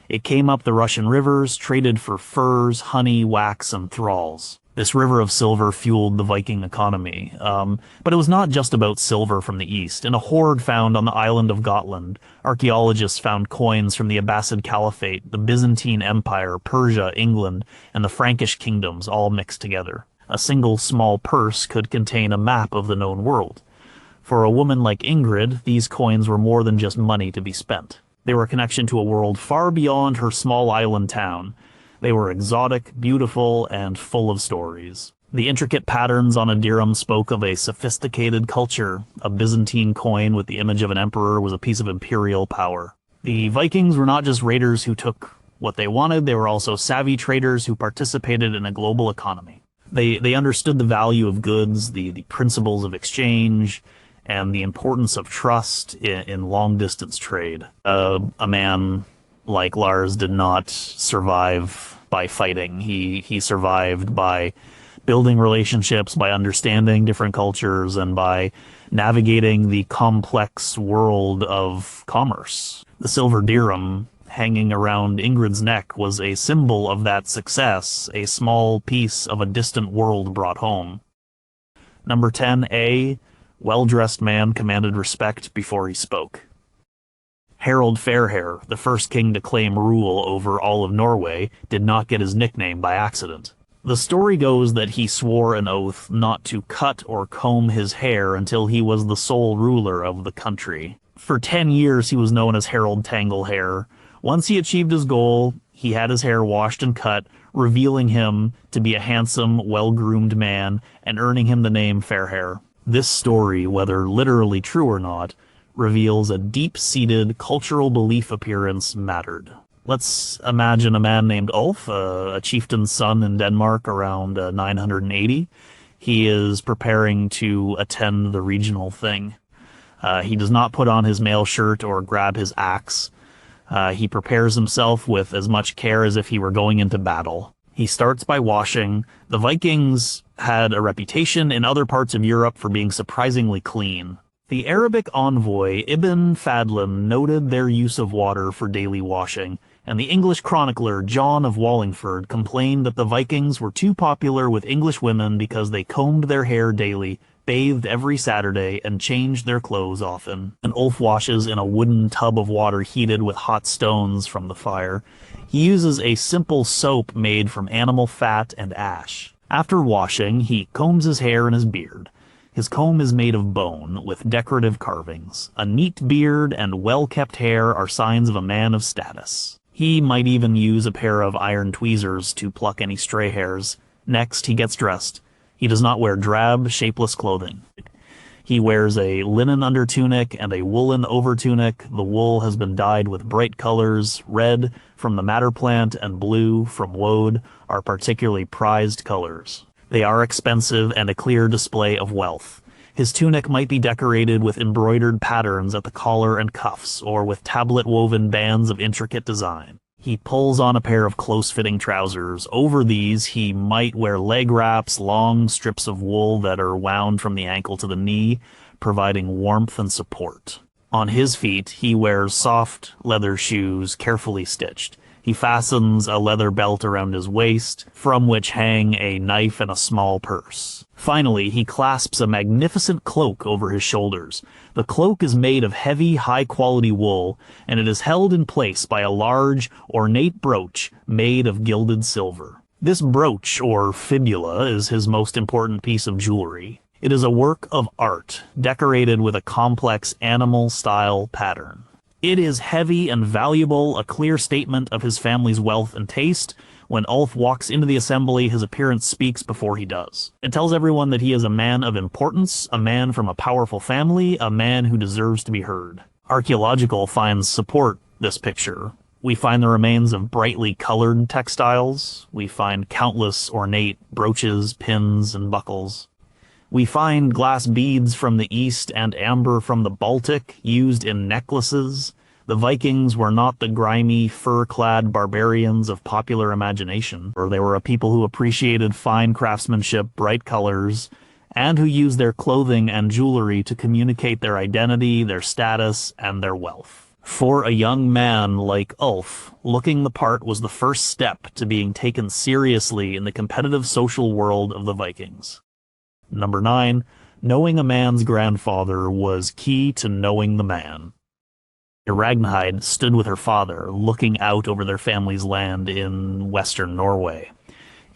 It came up the Russian rivers, traded for furs, honey, wax, and thralls. This river of silver fueled the Viking economy. But it was not just about silver from the east. In a hoard found on the island of Gotland, archaeologists found coins from the Abbasid Caliphate, the Byzantine Empire, Persia, England, and the Frankish kingdoms all mixed together. A single small purse could contain a map of the known world. For a woman like Ingrid, these coins were more than just money to be spent. They were a connection to a world far beyond her small island town. They were exotic, beautiful, and full of stories. The intricate patterns on a dirham spoke of a sophisticated culture. A Byzantine coin with the image of an emperor was a piece of imperial power. The Vikings were not just raiders who took what they wanted, they were also savvy traders who participated in a global economy. They understood the value of goods, the principles of exchange, and the importance of trust in long-distance trade. A man like Lars did not survive by fighting. He survived by building relationships, by understanding different cultures, and by navigating the complex world of commerce. The silver dirham hanging around Ingrid's neck was a symbol of that success, a small piece of a distant world brought home. Number 10A. Well-dressed man commanded respect before he spoke. Harald Fairhair, the first king to claim rule over all of Norway, did not get his nickname by accident. The story goes that he swore an oath not to cut or comb his hair until he was the sole ruler of the country. For 10 years he was known as Harald Tanglehair. Once he achieved his goal, he had his hair washed and cut, revealing him to be a handsome, well-groomed man and earning him the name Fairhair. This story, whether literally true or not, reveals a deep-seated cultural belief appearance mattered. Let's imagine a man named Ulf, a chieftain's son in Denmark around 980. He is preparing to attend the regional thing. He does not put on his mail shirt or grab his axe. He prepares himself with as much care as if he were going into battle. He starts by washing. The Vikings had a reputation in other parts of Europe for being surprisingly clean. The Arabic envoy Ibn Fadlan noted their use of water for daily washing, and the English chronicler John of Wallingford complained that the Vikings were too popular with English women because they combed their hair daily, bathed every Saturday, and changed their clothes often. And Ulf washes in a wooden tub of water heated with hot stones from the fire. He uses a simple soap made from animal fat and ash. After washing, he combs his hair and his beard. His comb is made of bone, with decorative carvings. A neat beard and well-kept hair are signs of a man of status. He might even use a pair of iron tweezers to pluck any stray hairs. Next, he gets dressed. He does not wear drab, shapeless clothing. He wears a linen undertunic and a woolen overtunic. The wool has been dyed with bright colors. Red from the madder plant and blue from woad are particularly prized colors. They are expensive and a clear display of wealth. His tunic might be decorated with embroidered patterns at the collar and cuffs, or with tablet-woven bands of intricate design. He pulls on a pair of close-fitting trousers. Over these, he might wear leg wraps, long strips of wool that are wound from the ankle to the knee, providing warmth and support. On his feet, he wears soft leather shoes, carefully stitched. He fastens a leather belt around his waist, from which hang a knife and a small purse. Finally, he clasps a magnificent cloak over his shoulders. The cloak is made of heavy, high-quality wool, and it is held in place by a large, ornate brooch made of gilded silver. This brooch, or fibula, is his most important piece of jewelry. It is a work of art, decorated with a complex animal-style pattern. It is heavy and valuable, a clear statement of his family's wealth and taste. When Ulf walks into the assembly, his appearance speaks before he does. It tells everyone that he is a man of importance, a man from a powerful family, a man who deserves to be heard. Archaeological finds support this picture. We find the remains of brightly colored textiles. We find countless ornate brooches, pins, and buckles. We find glass beads from the East and amber from the Baltic used in necklaces. The Vikings were not the grimy, fur-clad barbarians of popular imagination, or they were a people who appreciated fine craftsmanship, bright colors, and who used their clothing and jewelry to communicate their identity, their status, and their wealth. For a young man like Ulf, looking the part was the first step to being taken seriously in the competitive social world of the Vikings. Number 9. Knowing a man's grandfather was key to knowing the man. Ragnhild stood with her father, looking out over their family's land in western Norway.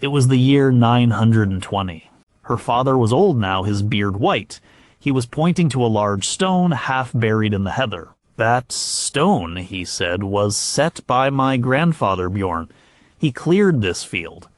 It was the year 920. Her father was old now, his beard white. He was pointing to a large stone half buried in the heather. "That stone," he said, "was set by my grandfather Bjorn. He cleared this field."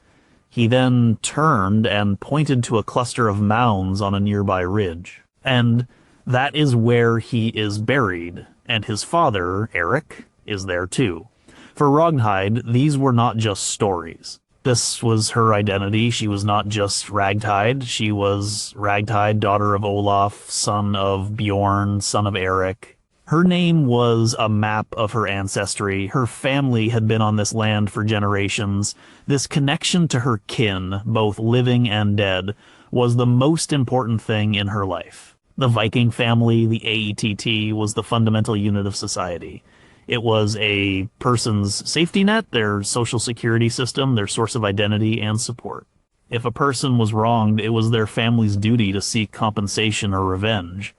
He then turned and pointed to a cluster of mounds on a nearby ridge. "And that is where he is buried, and his father, Eric, is there too." For Ragnhild, these were not just stories. This was her identity. She was not just Ragnhild. She was Ragnhild, daughter of Olaf, son of Bjorn, son of Eric. Her name was a map of her ancestry. Her family had been on this land for generations. This connection to her kin, both living and dead, was the most important thing in her life. The Viking family, the Aett, was the fundamental unit of society. It was a person's safety net, their social security system, their source of identity and support. If a person was wronged, it was their family's duty to seek compensation or revenge.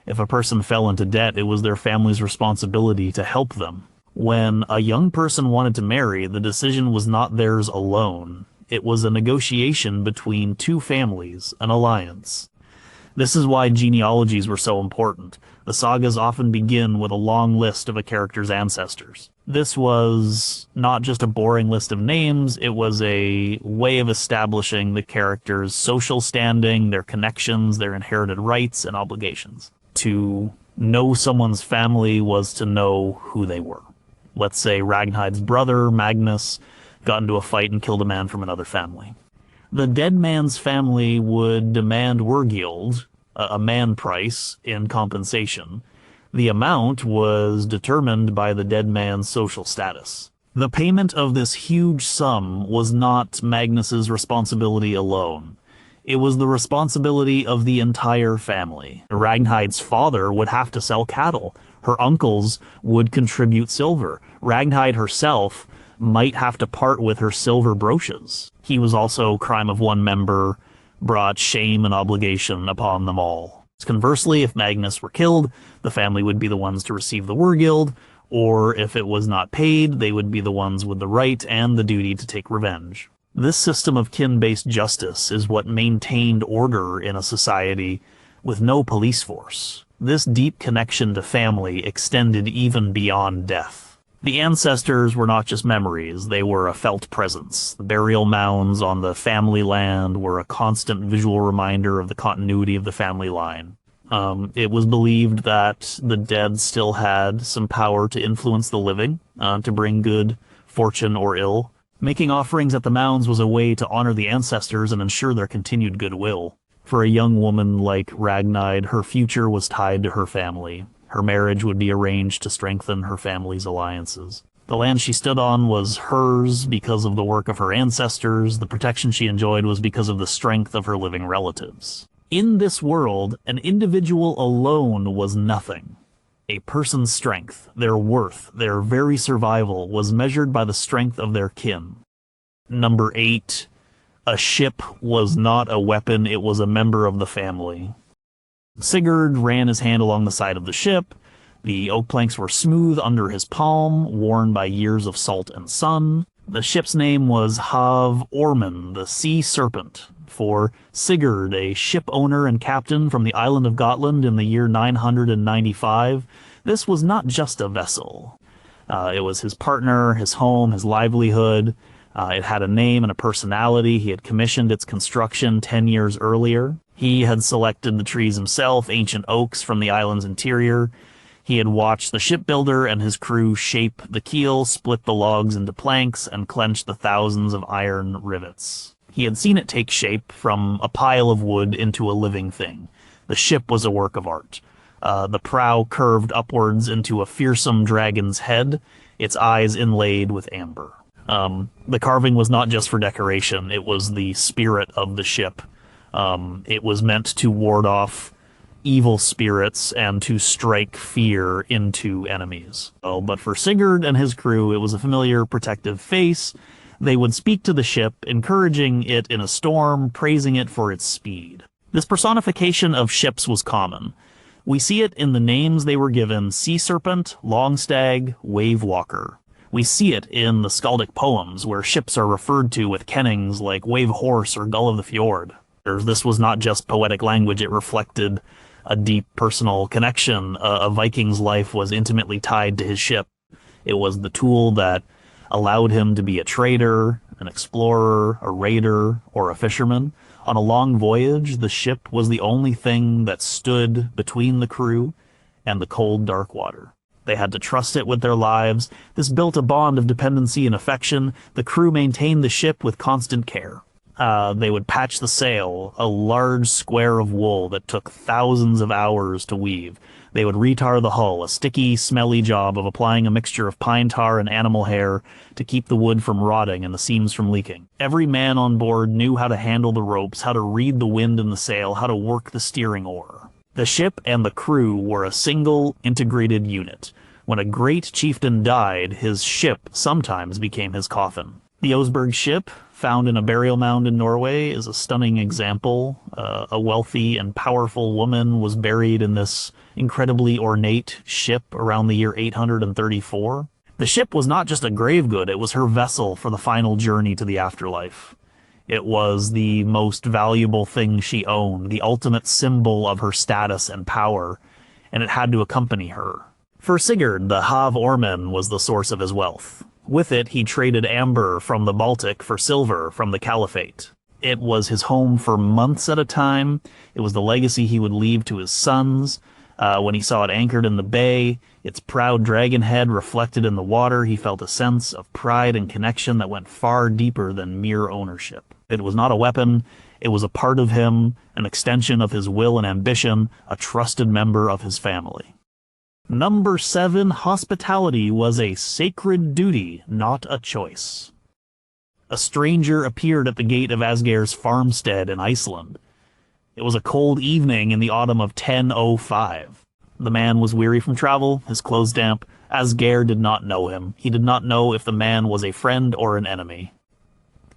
If a person fell into debt, it was their family's responsibility to help them. When a young person wanted to marry, the decision was not theirs alone. It was a negotiation between two families, an alliance. This is why genealogies were so important. The sagas often begin with a long list of a character's ancestors. This was not just a boring list of names, it was a way of establishing the character's social standing, their connections, their inherited rights and obligations. To know someone's family was to know who they were. Let's say Ragnhild's brother, Magnus, got into a fight and killed a man from another family. The dead man's family would demand Wergild, a man price, in compensation. The amount was determined by the dead man's social status. The payment of this huge sum was not Magnus's responsibility alone. It was the responsibility of the entire family. Ragnhild's father would have to sell cattle. Her uncles would contribute silver. Ragnhild herself might have to part with her silver brooches. He was also crime of one member, brought shame and obligation upon them all. Conversely, if Magnus were killed, the family would be the ones to receive the Wergild, or if it was not paid, they would be the ones with the right and the duty to take revenge. This system of kin-based justice is what maintained order in a society with no police force. This deep connection to family extended even beyond death. The ancestors were not just memories, they were a felt presence. The burial mounds on the family land were a constant visual reminder of the continuity of the family line. It was believed that the dead still had some power to influence the living, to bring good fortune or ill. Making offerings at the mounds was a way to honor the ancestors and ensure their continued goodwill. For a young woman like Ragnhild, her future was tied to her family. Her marriage would be arranged to strengthen her family's alliances. The land she stood on was hers because of the work of her ancestors. The protection she enjoyed was because of the strength of her living relatives. In this world, an individual alone was nothing. A person's strength, their worth, their very survival was measured by the strength of their kin. Number 8. A ship was not a weapon, it was a member of the family. Sigurd ran his hand along the side of the ship. The oak planks were smooth under his palm, worn by years of salt and sun. The ship's name was Hav Ormen, the Sea Serpent, for Sigurd, a ship owner and captain from the island of Gotland in the year 995. This was not just a vessel. It was his partner, his home, his livelihood. It had a name and a personality. He had commissioned its construction 10 years earlier. He had selected the trees himself, ancient oaks from the island's interior. He had watched the shipbuilder and his crew shape the keel, split the logs into planks, and clench the thousands of iron rivets. He had seen it take shape from a pile of wood into a living thing. The ship was a work of art. The prow curved upwards into a fearsome dragon's head, its eyes inlaid with amber. The carving was not just for decoration, it was the spirit of the ship. It was meant to ward off evil spirits and to strike fear into enemies. But for Sigurd and his crew, it was a familiar protective face. They would speak to the ship, encouraging it in a storm, praising it for its speed. This personification of ships was common. We see it in the names they were given: Sea Serpent, Longstag, Wave Walker. We see it in the skaldic poems, where ships are referred to with kennings like Wave Horse or Gull of the Fjord. This was not just poetic language, it reflected a deep personal connection. A Viking's life was intimately tied to his ship. It was the tool that allowed him to be a trader, an explorer, a raider, or a fisherman. On a long voyage, the ship was the only thing that stood between the crew and the cold, dark water. They had to trust it with their lives. This built a bond of dependency and affection. The crew maintained the ship with constant care. They would patch the sail, a large square of wool that took thousands of hours to weave. They would retar the hull, a sticky, smelly job of applying a mixture of pine tar and animal hair to keep the wood from rotting and the seams from leaking. Every man on board knew how to handle the ropes, how to read the wind in the sail, how to work the steering oar. The ship and the crew were a single, integrated unit. When a great chieftain died, his ship sometimes became his coffin. The Osberg ship, found in a burial mound in Norway, is a stunning example. A wealthy and powerful woman was buried in this incredibly ornate ship around the year 834. The ship was not just a grave good, it was her vessel for the final journey to the afterlife. It was the most valuable thing she owned, the ultimate symbol of her status and power, and it had to accompany her. For Sigurd, the Hav Ormen was the source of his wealth. With it, he traded amber from the Baltic for silver from the Caliphate. It was his home for months at a time. It was the legacy he would leave to his sons. When he saw it anchored in the bay, its proud dragon head reflected in the water, he felt a sense of pride and connection that went far deeper than mere ownership. It was not a weapon, it was a part of him, an extension of his will and ambition, a trusted member of his family. Number 7, hospitality was a sacred duty, not a choice. A stranger appeared at the gate of Asgeir's farmstead in Iceland. It was a cold evening in the autumn of 1005. The man was weary from travel, his clothes damp. Asgeir did not know him. He did not know if the man was a friend or an enemy.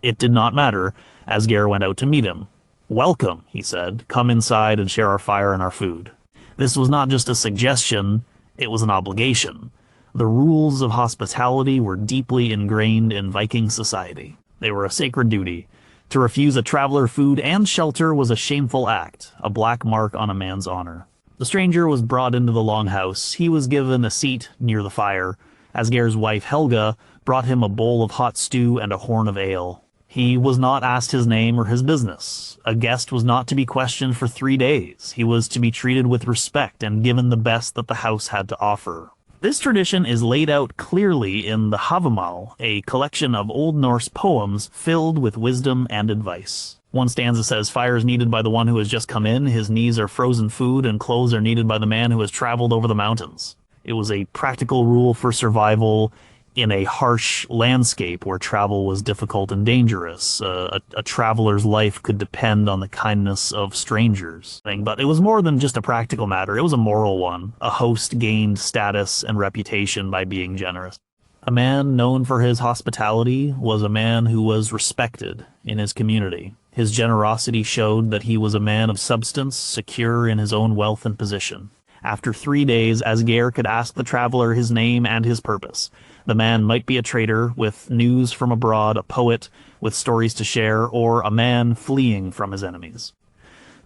It did not matter. Asgeir went out to meet him. "Welcome," he said. "Come inside and share our fire and our food." This was not just a suggestion, it was an obligation. The rules of hospitality were deeply ingrained in Viking society. They were a sacred duty. To refuse a traveler food and shelter was a shameful act, a black mark on a man's honor. The stranger was brought into the longhouse. He was given a seat near the fire. Asgeir's wife Helga brought him a bowl of hot stew and a horn of ale. He was not asked his name or his business. A guest was not to be questioned for 3 days. He was to be treated with respect and given the best that the house had to offer. This tradition is laid out clearly in the Havamal, a collection of Old Norse poems filled with wisdom and advice. One stanza says, "Fire is needed by the one who has just come in, his knees are frozen food, and clothes are needed by the man who has traveled over the mountains." It was a practical rule for survival in a harsh landscape where travel was difficult and dangerous. A traveler's life could depend on the kindness of strangers. But it was more than just a practical matter, it was a moral one. A host gained status and reputation by being generous. A man known for his hospitality was a man who was respected in his community. His generosity showed that he was a man of substance, secure in his own wealth and position. After 3 days, Asgeir could ask the traveler his name and his purpose. The man might be a trader with news from abroad, a poet with stories to share, or a man fleeing from his enemies.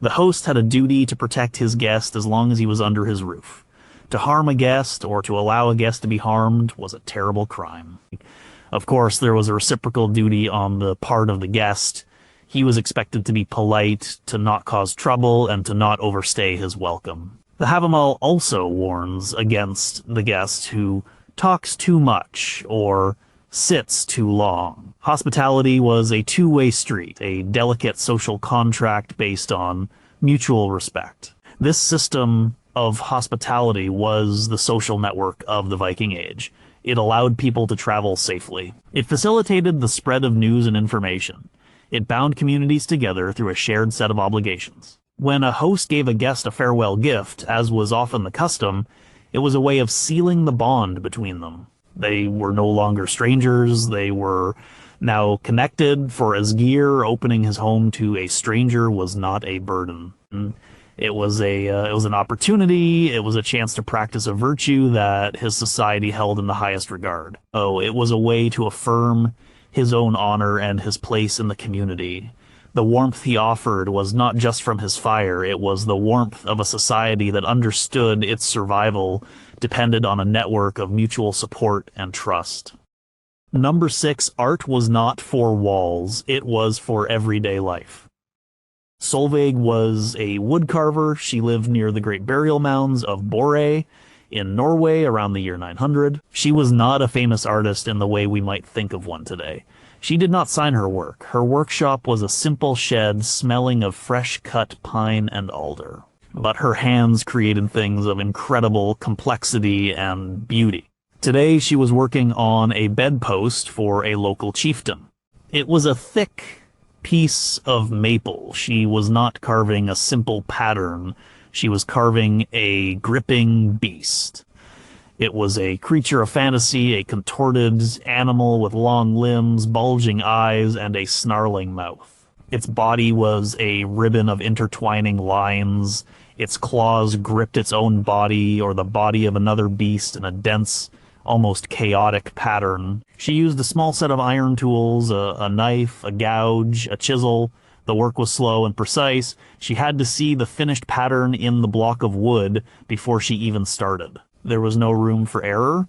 The host had a duty to protect his guest as long as he was under his roof. To harm a guest, or to allow a guest to be harmed, was a terrible crime. Of course, there was a reciprocal duty on the part of the guest. He was expected to be polite, to not cause trouble, and to not overstay his welcome. The Havamal also warns against the guest who talks too much or sits too long. Hospitality was a two-way street, a delicate social contract based on mutual respect. This system of hospitality was the social network of the Viking Age. It allowed people to travel safely. It facilitated the spread of news and information. It bound communities together through a shared set of obligations. When a host gave a guest a farewell gift, as was often the custom, it was a way of sealing the bond between them. They were no longer strangers, they were now connected. For Asgeir, opening his home to a stranger was not a burden. It was an opportunity, it was a chance to practice a virtue that his society held in the highest regard. It was a way to affirm his own honor and his place in the community. The warmth he offered was not just from his fire, it was the warmth of a society that understood its survival depended on a network of mutual support and trust. Number 6, art was not for walls, it was for everyday life. Solveig was a woodcarver. She lived near the great burial mounds of Borre in Norway around the year 900. She was not a famous artist in the way we might think of one today. She did not sign her work. Her workshop was a simple shed smelling of fresh-cut pine and alder. But her hands created things of incredible complexity and beauty. Today she was working on a bedpost for a local chieftain. It was a thick piece of maple. She was not carving a simple pattern. She was carving a gripping beast. It was a creature of fantasy, a contorted animal with long limbs, bulging eyes, and a snarling mouth. Its body was a ribbon of intertwining lines. Its claws gripped its own body or the body of another beast in a dense, almost chaotic pattern. She used a small set of iron tools, a knife, a gouge, a chisel. The work was slow and precise. She had to see the finished pattern in the block of wood before she even started. There was no room for error.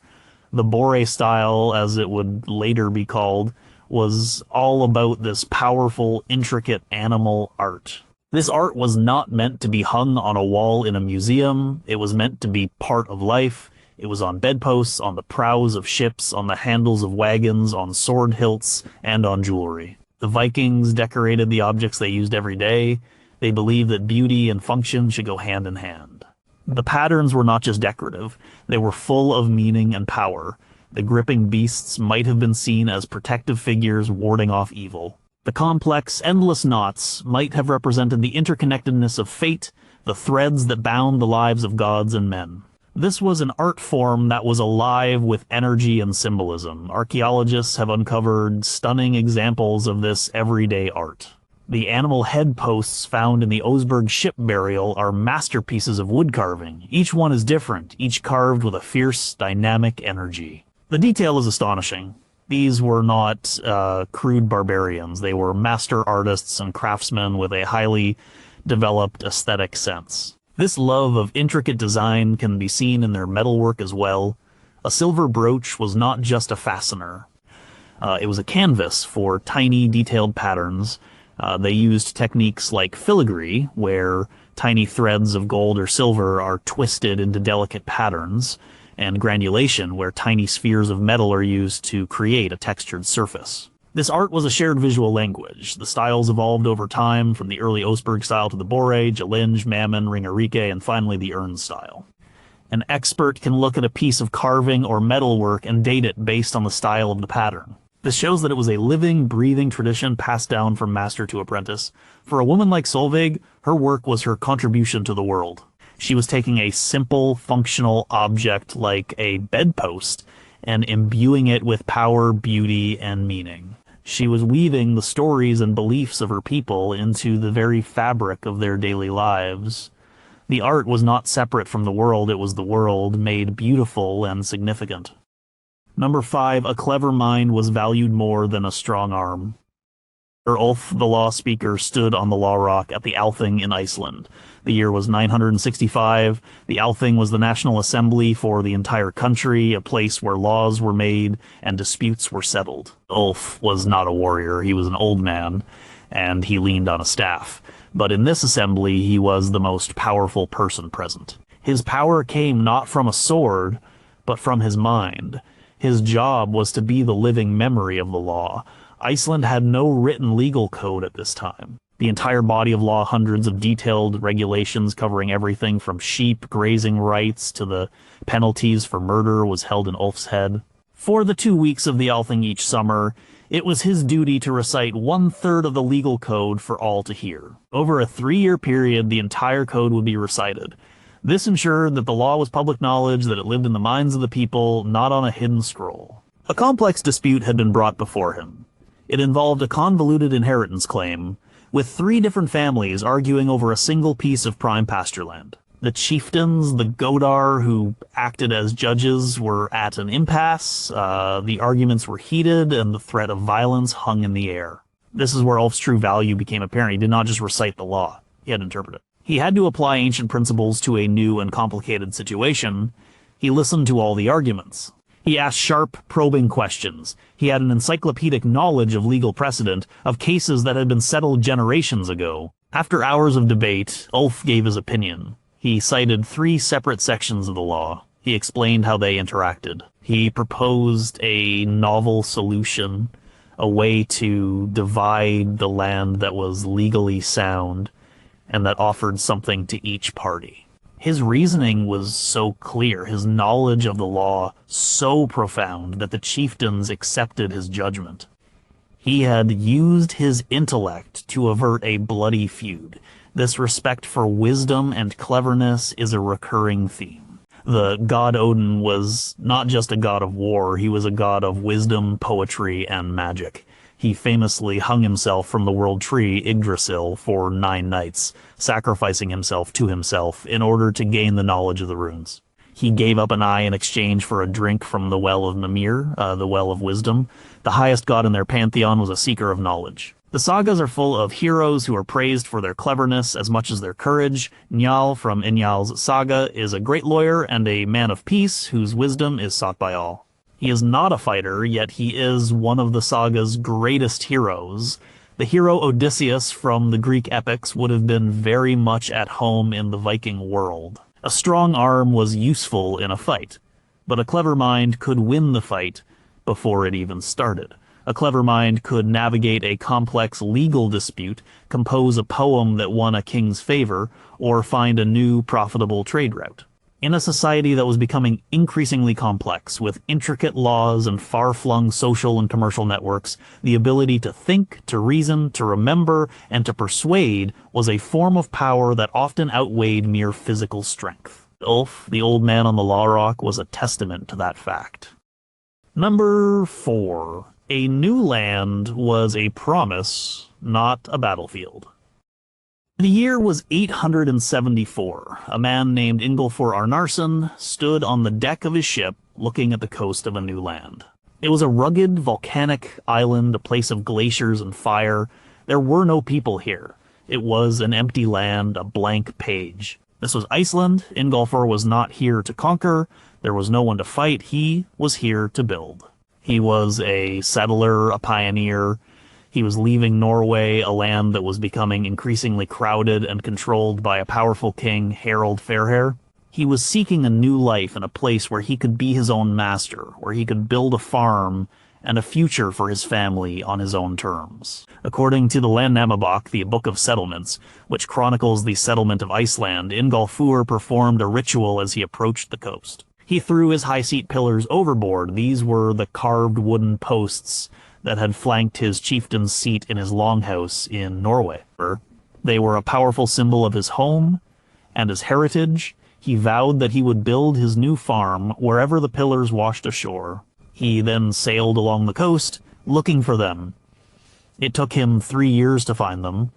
The Borre style, as it would later be called, was all about this powerful, intricate animal art. This art was not meant to be hung on a wall in a museum. It was meant to be part of life. It was on bedposts, on the prows of ships, on the handles of wagons, on sword hilts, and on jewelry. The Vikings decorated the objects they used every day. They believed that beauty and function should go hand in hand. The patterns were not just decorative, they were full of meaning and power. The gripping beasts might have been seen as protective figures warding off evil. The complex, endless knots might have represented the interconnectedness of fate, the threads that bound the lives of gods and men. This was an art form that was alive with energy and symbolism. Archaeologists have uncovered stunning examples of this everyday art. The animal head posts found in the Oseberg ship burial are masterpieces of wood carving. Each one is different, each carved with a fierce, dynamic energy. The detail is astonishing. These were not crude barbarians. They were master artists and craftsmen with a highly developed aesthetic sense. This love of intricate design can be seen in their metalwork as well. A silver brooch was not just a fastener. It was a canvas for tiny, detailed patterns. They used techniques like filigree, where tiny threads of gold or silver are twisted into delicate patterns, and granulation, where tiny spheres of metal are used to create a textured surface. This art was a shared visual language. The styles evolved over time, from the early Oseberg style to the Borre, Jalinge, Mammon, Ringerike, and finally the Urn style. An expert can look at a piece of carving or metalwork and date it based on the style of the pattern. This shows that it was a living, breathing tradition passed down from master to apprentice. For a woman like Solveig, her work was her contribution to the world. She was taking a simple, functional object like a bedpost and imbuing it with power, beauty, and meaning. She was weaving the stories and beliefs of her people into the very fabric of their daily lives. The art was not separate from the world, it was the world made beautiful and significant. Number 5, a clever mind was valued more than a strong arm. Ulf, the law speaker, stood on the law rock at the Althing in Iceland. The year was 965. The Althing was the national assembly for the entire country, a place where laws were made and disputes were settled. Ulf was not a warrior, he was an old man, and he leaned on a staff. But in this assembly, he was the most powerful person present. His power came not from a sword, but from his mind. His job was to be the living memory of the law. Iceland had no written legal code at this time. The entire body of law, hundreds of detailed regulations covering everything from sheep grazing rights to the penalties for murder, was held in Ulf's head. For the 2 weeks of the Althing each summer, it was his duty to recite 1/3 of the legal code for all to hear. Over a 3-year period, the entire code would be recited. This ensured that the law was public knowledge, that it lived in the minds of the people, not on a hidden scroll. A complex dispute had been brought before him. It involved a convoluted inheritance claim, with 3 different families arguing over a single piece of prime pasture land. The chieftains, the Godar, who acted as judges, were at an impasse, the arguments were heated, and the threat of violence hung in the air. This is where Ulf's true value became apparent. He did not just recite the law, he had to interpret it. He had to apply ancient principles to a new and complicated situation. He listened to all the arguments. He asked sharp, probing questions. He had an encyclopedic knowledge of legal precedent, of cases that had been settled generations ago. After hours of debate, Ulf gave his opinion. He cited 3 separate sections of the law. He explained how they interacted. He proposed a novel solution, a way to divide the land that was legally sound and that offered something to each party. His reasoning was so clear, his knowledge of the law so profound, that the chieftains accepted his judgment. He had used his intellect to avert a bloody feud. This respect for wisdom and cleverness is a recurring theme. The god Odin was not just a god of war, he was a god of wisdom, poetry, and magic. He famously hung himself from the world tree Yggdrasil for 9 nights, sacrificing himself to himself in order to gain the knowledge of the runes. He gave up an eye in exchange for a drink from the Well of Mimir, the Well of Wisdom. The highest god in their pantheon was a seeker of knowledge. The sagas are full of heroes who are praised for their cleverness as much as their courage. Njal from Injal's saga is a great lawyer and a man of peace whose wisdom is sought by all. He is not a fighter, yet he is one of the saga's greatest heroes. The hero Odysseus from the Greek epics would have been very much at home in the Viking world. A strong arm was useful in a fight, but a clever mind could win the fight before it even started. A clever mind could navigate a complex legal dispute, compose a poem that won a king's favor, or find a new profitable trade route. In a society that was becoming increasingly complex, with intricate laws and far-flung social and commercial networks, the ability to think, to reason, to remember, and to persuade was a form of power that often outweighed mere physical strength. Ulf, the old man on the law rock, was a testament to that fact. Number 4. A new land was a promise, not a battlefield. The year was 874. A man named Ingolfor Arnarsson stood on the deck of his ship looking at the coast of a new land. It was a rugged, volcanic island, a place of glaciers and fire. There were no people here. It was an empty land, a blank page. This was Iceland. Ingolfor was not here to conquer. There was no one to fight. He was here to build. He was a settler, a pioneer. He was leaving Norway, a land that was becoming increasingly crowded and controlled by a powerful king, Harald Fairhair. He was seeking a new life in a place where he could be his own master, where he could build a farm and a future for his family on his own terms. According to the Landnámabók, the Book of Settlements, which chronicles the settlement of Iceland, Ingolfur performed a ritual as he approached the coast. He threw his high seat pillars overboard. These were the carved wooden posts that had flanked his chieftain's seat in his longhouse in Norway. They were a powerful symbol of his home and his heritage. He vowed that he would build his new farm wherever the pillars washed ashore. He then sailed along the coast, looking for them. It took him 3 years to find them.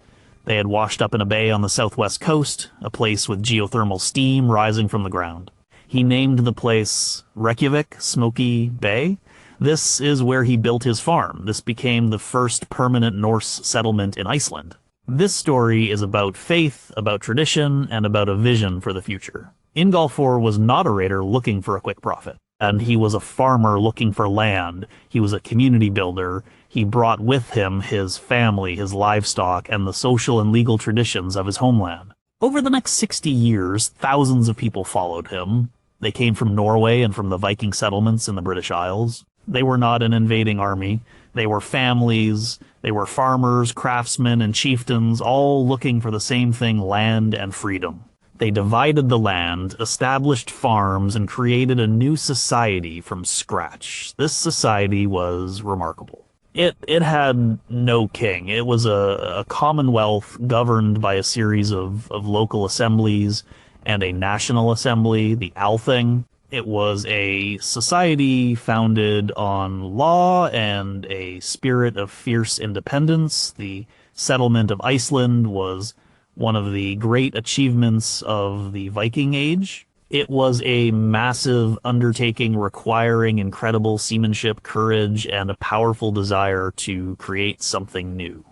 They had washed up in a bay on the southwest coast, a place with geothermal steam rising from the ground. He named the place Reykjavik, Smoky Bay. This is where he built his farm. This became the first permanent Norse settlement in Iceland. This story is about faith, about tradition, and about a vision for the future. Ingolfur was not a raider looking for a quick profit, and he was a farmer looking for land. He was a community builder. He brought with him his family, his livestock, and the social and legal traditions of his homeland. Over the next 60 years, thousands of people followed him. They came from Norway and from the Viking settlements in the British Isles. They were not an invading army. They were families. They were farmers, craftsmen, and chieftains, all looking for the same thing: land and freedom. They divided the land, established farms, and created a new society from scratch. This society was remarkable. It had no king. It was a commonwealth governed by a series of local assemblies and a national assembly, the Althing. It was a society founded on law and a spirit of fierce independence. The settlement of Iceland was one of the great achievements of the Viking Age. It was a massive undertaking requiring incredible seamanship, courage, and a powerful desire to create something new.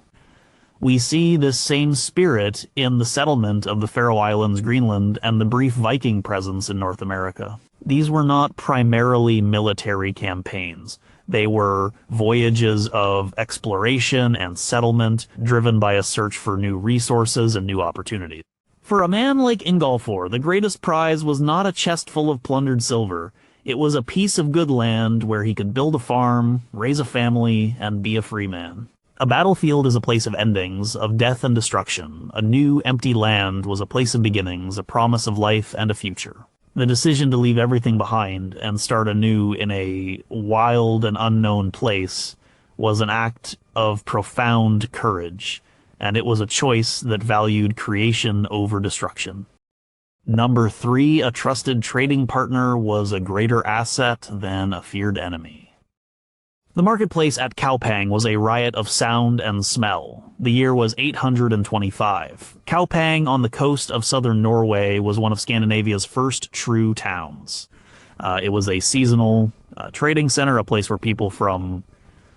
We see this same spirit in the settlement of the Faroe Islands, Greenland, and the brief Viking presence in North America. These were not primarily military campaigns. They were voyages of exploration and settlement, driven by a search for new resources and new opportunities. For a man like Ingolfur, the greatest prize was not a chest full of plundered silver. It was a piece of good land where he could build a farm, raise a family, and be a free man. A battlefield is a place of endings, of death and destruction. A new, empty land was a place of beginnings, a promise of life and a future. The decision to leave everything behind and start anew in a wild and unknown place was an act of profound courage, and it was a choice that valued creation over destruction. Number 3, a trusted trading partner was a greater asset than a feared enemy. The marketplace at Kaupang was a riot of sound and smell. The year was 825. Kaupang on the coast of southern Norway was one of Scandinavia's first true towns. It was a seasonal trading center, a place where people from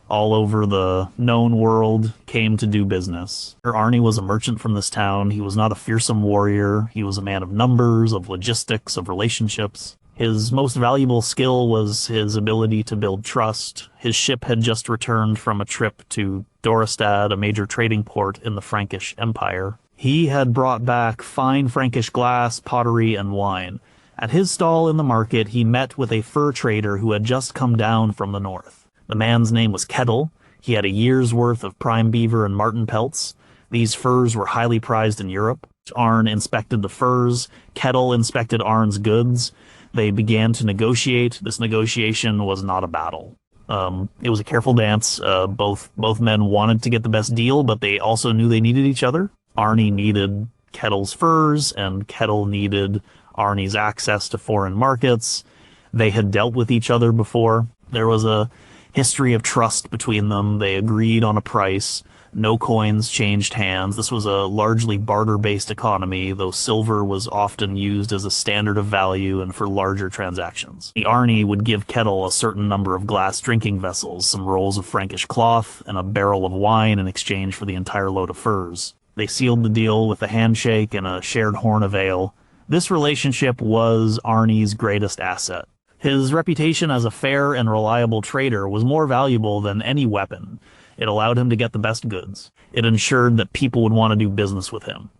all over the known world came to do business. Arni was a merchant from this town. He was not a fearsome warrior. He was a man of numbers, of logistics, of relationships. His most valuable skill was his ability to build trust. His ship had just returned from a trip to Dorestad, a major trading port in the Frankish Empire. He had brought back fine Frankish glass, pottery, and wine. At his stall in the market, he met with a fur trader who had just come down from the north. The man's name was Kettle. He had a year's worth of prime beaver and marten pelts. These furs were highly prized in Europe. Arn inspected the furs. Kettle inspected Arn's goods. They began to negotiate. This negotiation was not a battle. It was a careful dance. Both men wanted to get the best deal, but they also knew they needed each other. Arni needed Kettle's furs, and Kettle needed Arni's access to foreign markets. They had dealt with each other before. There was a history of trust between them. They agreed on a price. No coins changed hands. This was a largely barter-based economy, though silver was often used as a standard of value and for larger transactions. The Arni would give Kettle a certain number of glass drinking vessels, some rolls of Frankish cloth, and a barrel of wine in exchange for the entire load of furs. They sealed the deal with a handshake and a shared horn of ale. This relationship was Arni's greatest asset. His reputation as a fair and reliable trader was more valuable than any weapon. It allowed him to get the best goods. It ensured that people would want to do business with him.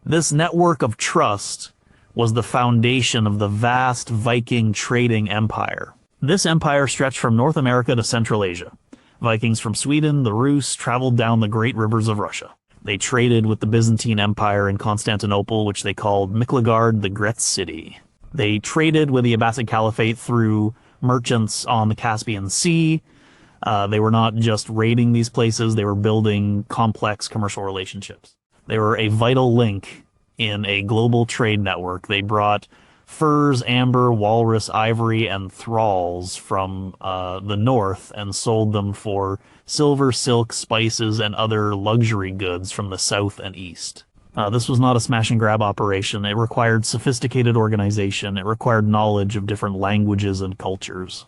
This network of trust was the foundation of the vast Viking trading empire. This empire stretched from North America to Central Asia. Vikings from Sweden, the Rus, traveled down the great rivers of Russia. They traded with the Byzantine Empire in Constantinople, which they called Miklagard, the Great City. They traded with the Abbasid Caliphate through merchants on the Caspian Sea. They were not just raiding these places, they were building complex commercial relationships. They were a vital link in a global trade network. They brought furs, amber, walrus, ivory, and thralls from the north and sold them for silver, silk, spices, and other luxury goods from the south and east. This was not a smash and grab operation. It required sophisticated organization. It required knowledge of different languages and cultures.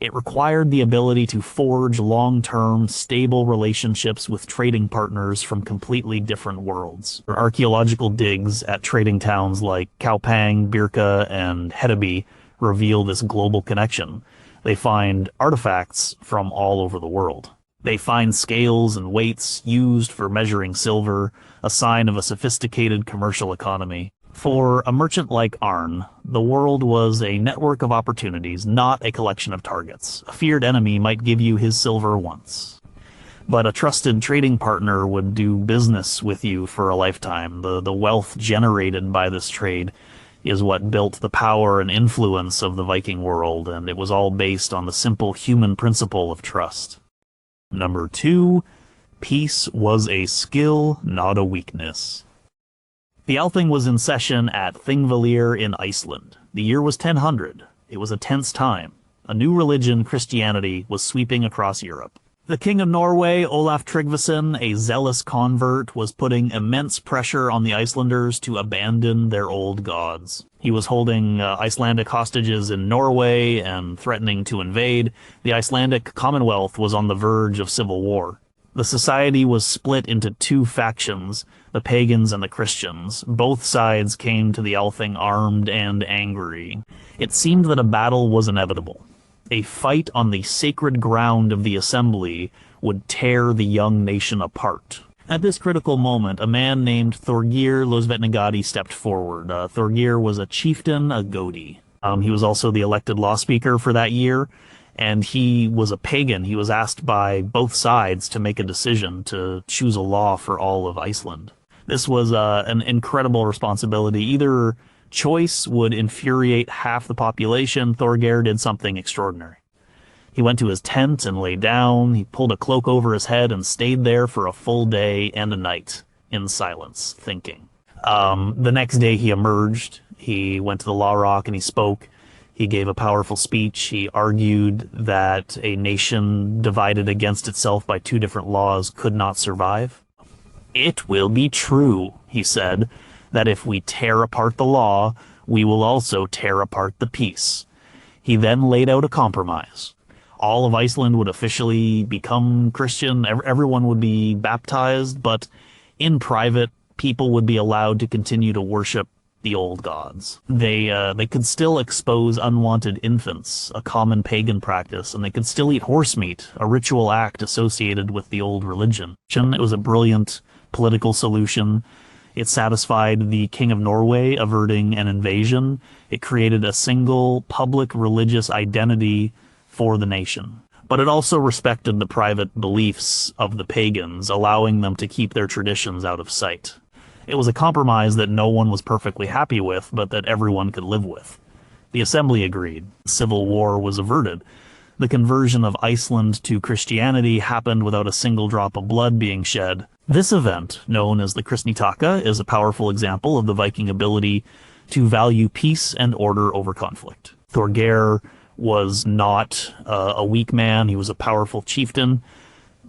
It required the ability to forge long-term, stable relationships with trading partners from completely different worlds. Archaeological digs at trading towns like Kaupang, Birka, and Hedeby reveal this global connection. They find artifacts from all over the world. They find scales and weights used for measuring silver, a sign of a sophisticated commercial economy. For a merchant like Arn, the world was a network of opportunities, not a collection of targets. A feared enemy might give you his silver once, but a trusted trading partner would do business with you for a lifetime. The wealth generated by this trade is what built the power and influence of the Viking world, and it was all based on the simple human principle of trust. Number 2, peace was a skill, not a weakness. The Althing was in session at Thingvellir in Iceland. The year was 1000. It was a tense time. A new religion, Christianity, was sweeping across Europe. The King of Norway, Olaf Tryggvason, a zealous convert, was putting immense pressure on the Icelanders to abandon their old gods. He was holding Icelandic hostages in Norway and threatening to invade. The Icelandic Commonwealth was on the verge of civil war. The society was split into two factions, the pagans and the Christians. Both sides came to the Althing armed and angry. It seemed that a battle was inevitable. A fight on the sacred ground of the assembly would tear the young nation apart. At this critical moment, a man named Thorgir Losvetnagadi stepped forward. Thorgir was a chieftain, a Godi. He was also the elected law speaker for that year, and he was a pagan. He was asked by both sides to make a decision to choose a law for all of Iceland. This was an incredible responsibility. Either choice would infuriate half the population. Thorgir did something extraordinary. He went to his tent and lay down. He pulled a cloak over his head and stayed there for a full day and a night in silence, thinking. The next day he emerged. He went to the Law Rock and he spoke. He gave a powerful speech. He argued that a nation divided against itself by two different laws could not survive. It will be true, he said, that if we tear apart the law, we will also tear apart the peace. He then laid out a compromise. All of Iceland would officially become Christian. Everyone would be baptized, but in private, people would be allowed to continue to worship the old gods. They could still expose unwanted infants, a common pagan practice, and they could still eat horse meat, a ritual act associated with the old religion. It was a brilliant political solution. It satisfied the King of Norway, averting an invasion. It created a single public religious identity for the nation. But it also respected the private beliefs of the pagans, allowing them to keep their traditions out of sight. It was a compromise that no one was perfectly happy with, but that everyone could live with. The assembly agreed. Civil war was averted. The conversion of Iceland to Christianity happened without a single drop of blood being shed. This event, known as the Kristnitaka, is a powerful example of the Viking ability to value peace and order over conflict. Thorgir was not a weak man. He was a powerful chieftain.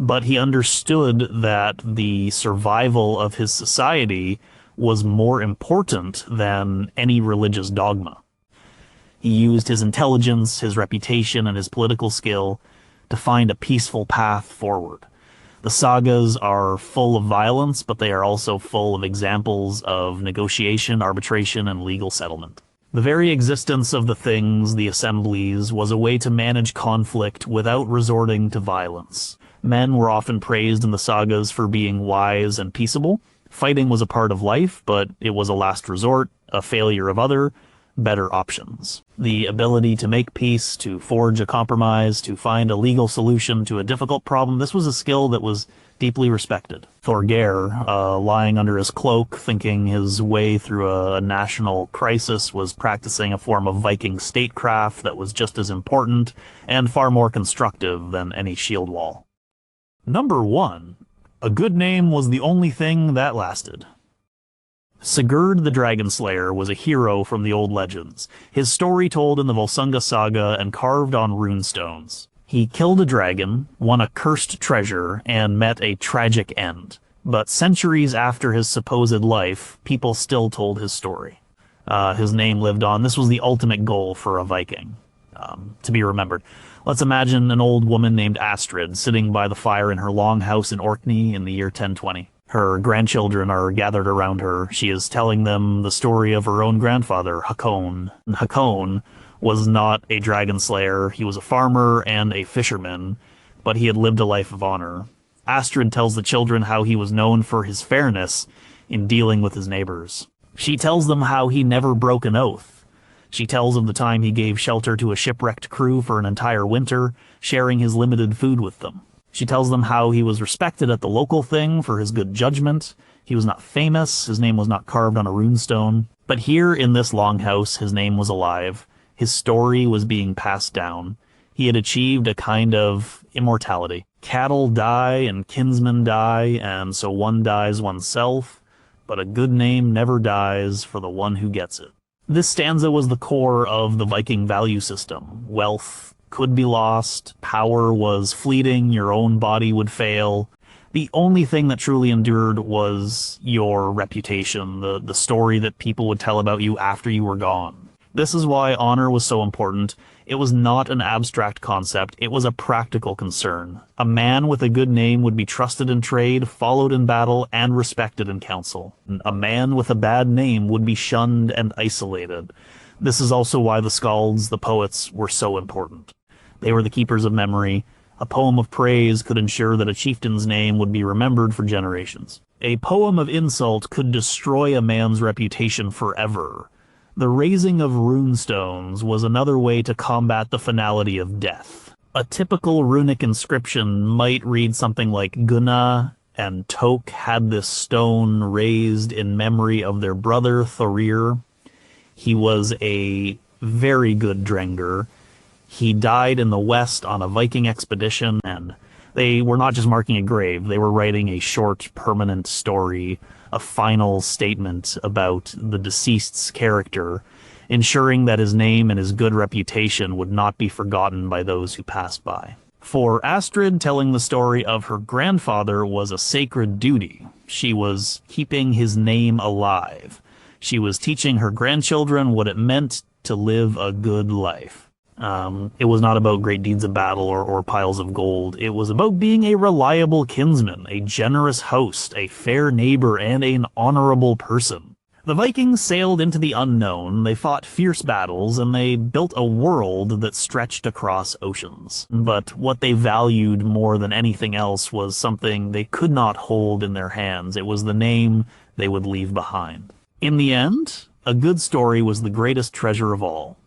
But he understood that the survival of his society was more important than any religious dogma. He used his intelligence, his reputation, and his political skill to find a peaceful path forward. The sagas are full of violence, but they are also full of examples of negotiation, arbitration, and legal settlement. The very existence of the things, the assemblies, was a way to manage conflict without resorting to violence. Men were often praised in the sagas for being wise and peaceable. Fighting was a part of life, but it was a last resort, a failure of other, better options. The ability to make peace, to forge a compromise, to find a legal solution to a difficult problem, this was a skill that was deeply respected. Thorgeir, lying under his cloak, thinking his way through a national crisis, was practicing a form of Viking statecraft that was just as important and far more constructive than any shield wall. Number 1. A good name was the only thing that lasted. Sigurd the Dragon Slayer was a hero from the old legends, his story told in the Volsunga saga and carved on runestones. He killed a dragon, won a cursed treasure, and met a tragic end. But centuries after his supposed life, people still told his story. His name lived on. This was the ultimate goal for a Viking, to be remembered. Let's imagine an old woman named Astrid sitting by the fire in her long house in Orkney in the year 1020. Her grandchildren are gathered around her. She is telling them the story of her own grandfather, Hakon. And Hakon was not a dragon slayer. He was a farmer and a fisherman, but he had lived a life of honor. Astrid tells the children how he was known for his fairness in dealing with his neighbors. She tells them how he never broke an oath. She tells of the time he gave shelter to a shipwrecked crew for an entire winter, sharing his limited food with them. She tells them how he was respected at the local thing for his good judgment. He was not famous, his name was not carved on a runestone. But here in this longhouse, his name was alive. His story was being passed down. He had achieved a kind of immortality. Cattle die and kinsmen die, and so one dies oneself, but a good name never dies for the one who gets it. This stanza was the core of the Viking value system. Wealth could be lost, power was fleeting, your own body would fail. The only thing that truly endured was your reputation, the story that people would tell about you after you were gone. This is why honor was so important. It was not an abstract concept, it was a practical concern. A man with a good name would be trusted in trade, followed in battle, and respected in council. A man with a bad name would be shunned and isolated. This is also why the skalds, the poets, were so important. They were the keepers of memory. A poem of praise could ensure that a chieftain's name would be remembered for generations. A poem of insult could destroy a man's reputation forever. The raising of runestones was another way to combat the finality of death. A typical runic inscription might read something like Gunna and Tok had this stone raised in memory of their brother Thorir. He was a very good Drengr. He died in the west on a Viking expedition, and they were not just marking a grave, they were writing a short, permanent story, a final statement about the deceased's character, ensuring that his name and his good reputation would not be forgotten by those who passed by. For Astrid, telling the story of her grandfather was a sacred duty. She was keeping his name alive. She was teaching her grandchildren what it meant to live a good life. It was not about great deeds of battle or piles of gold. It was about being a reliable kinsman, a generous host, a fair neighbor, and an honorable person. The Vikings sailed into the unknown, they fought fierce battles, and they built a world that stretched across oceans. But what they valued more than anything else was something they could not hold in their hands. It was the name they would leave behind. In the end, a good story was the greatest treasure of all.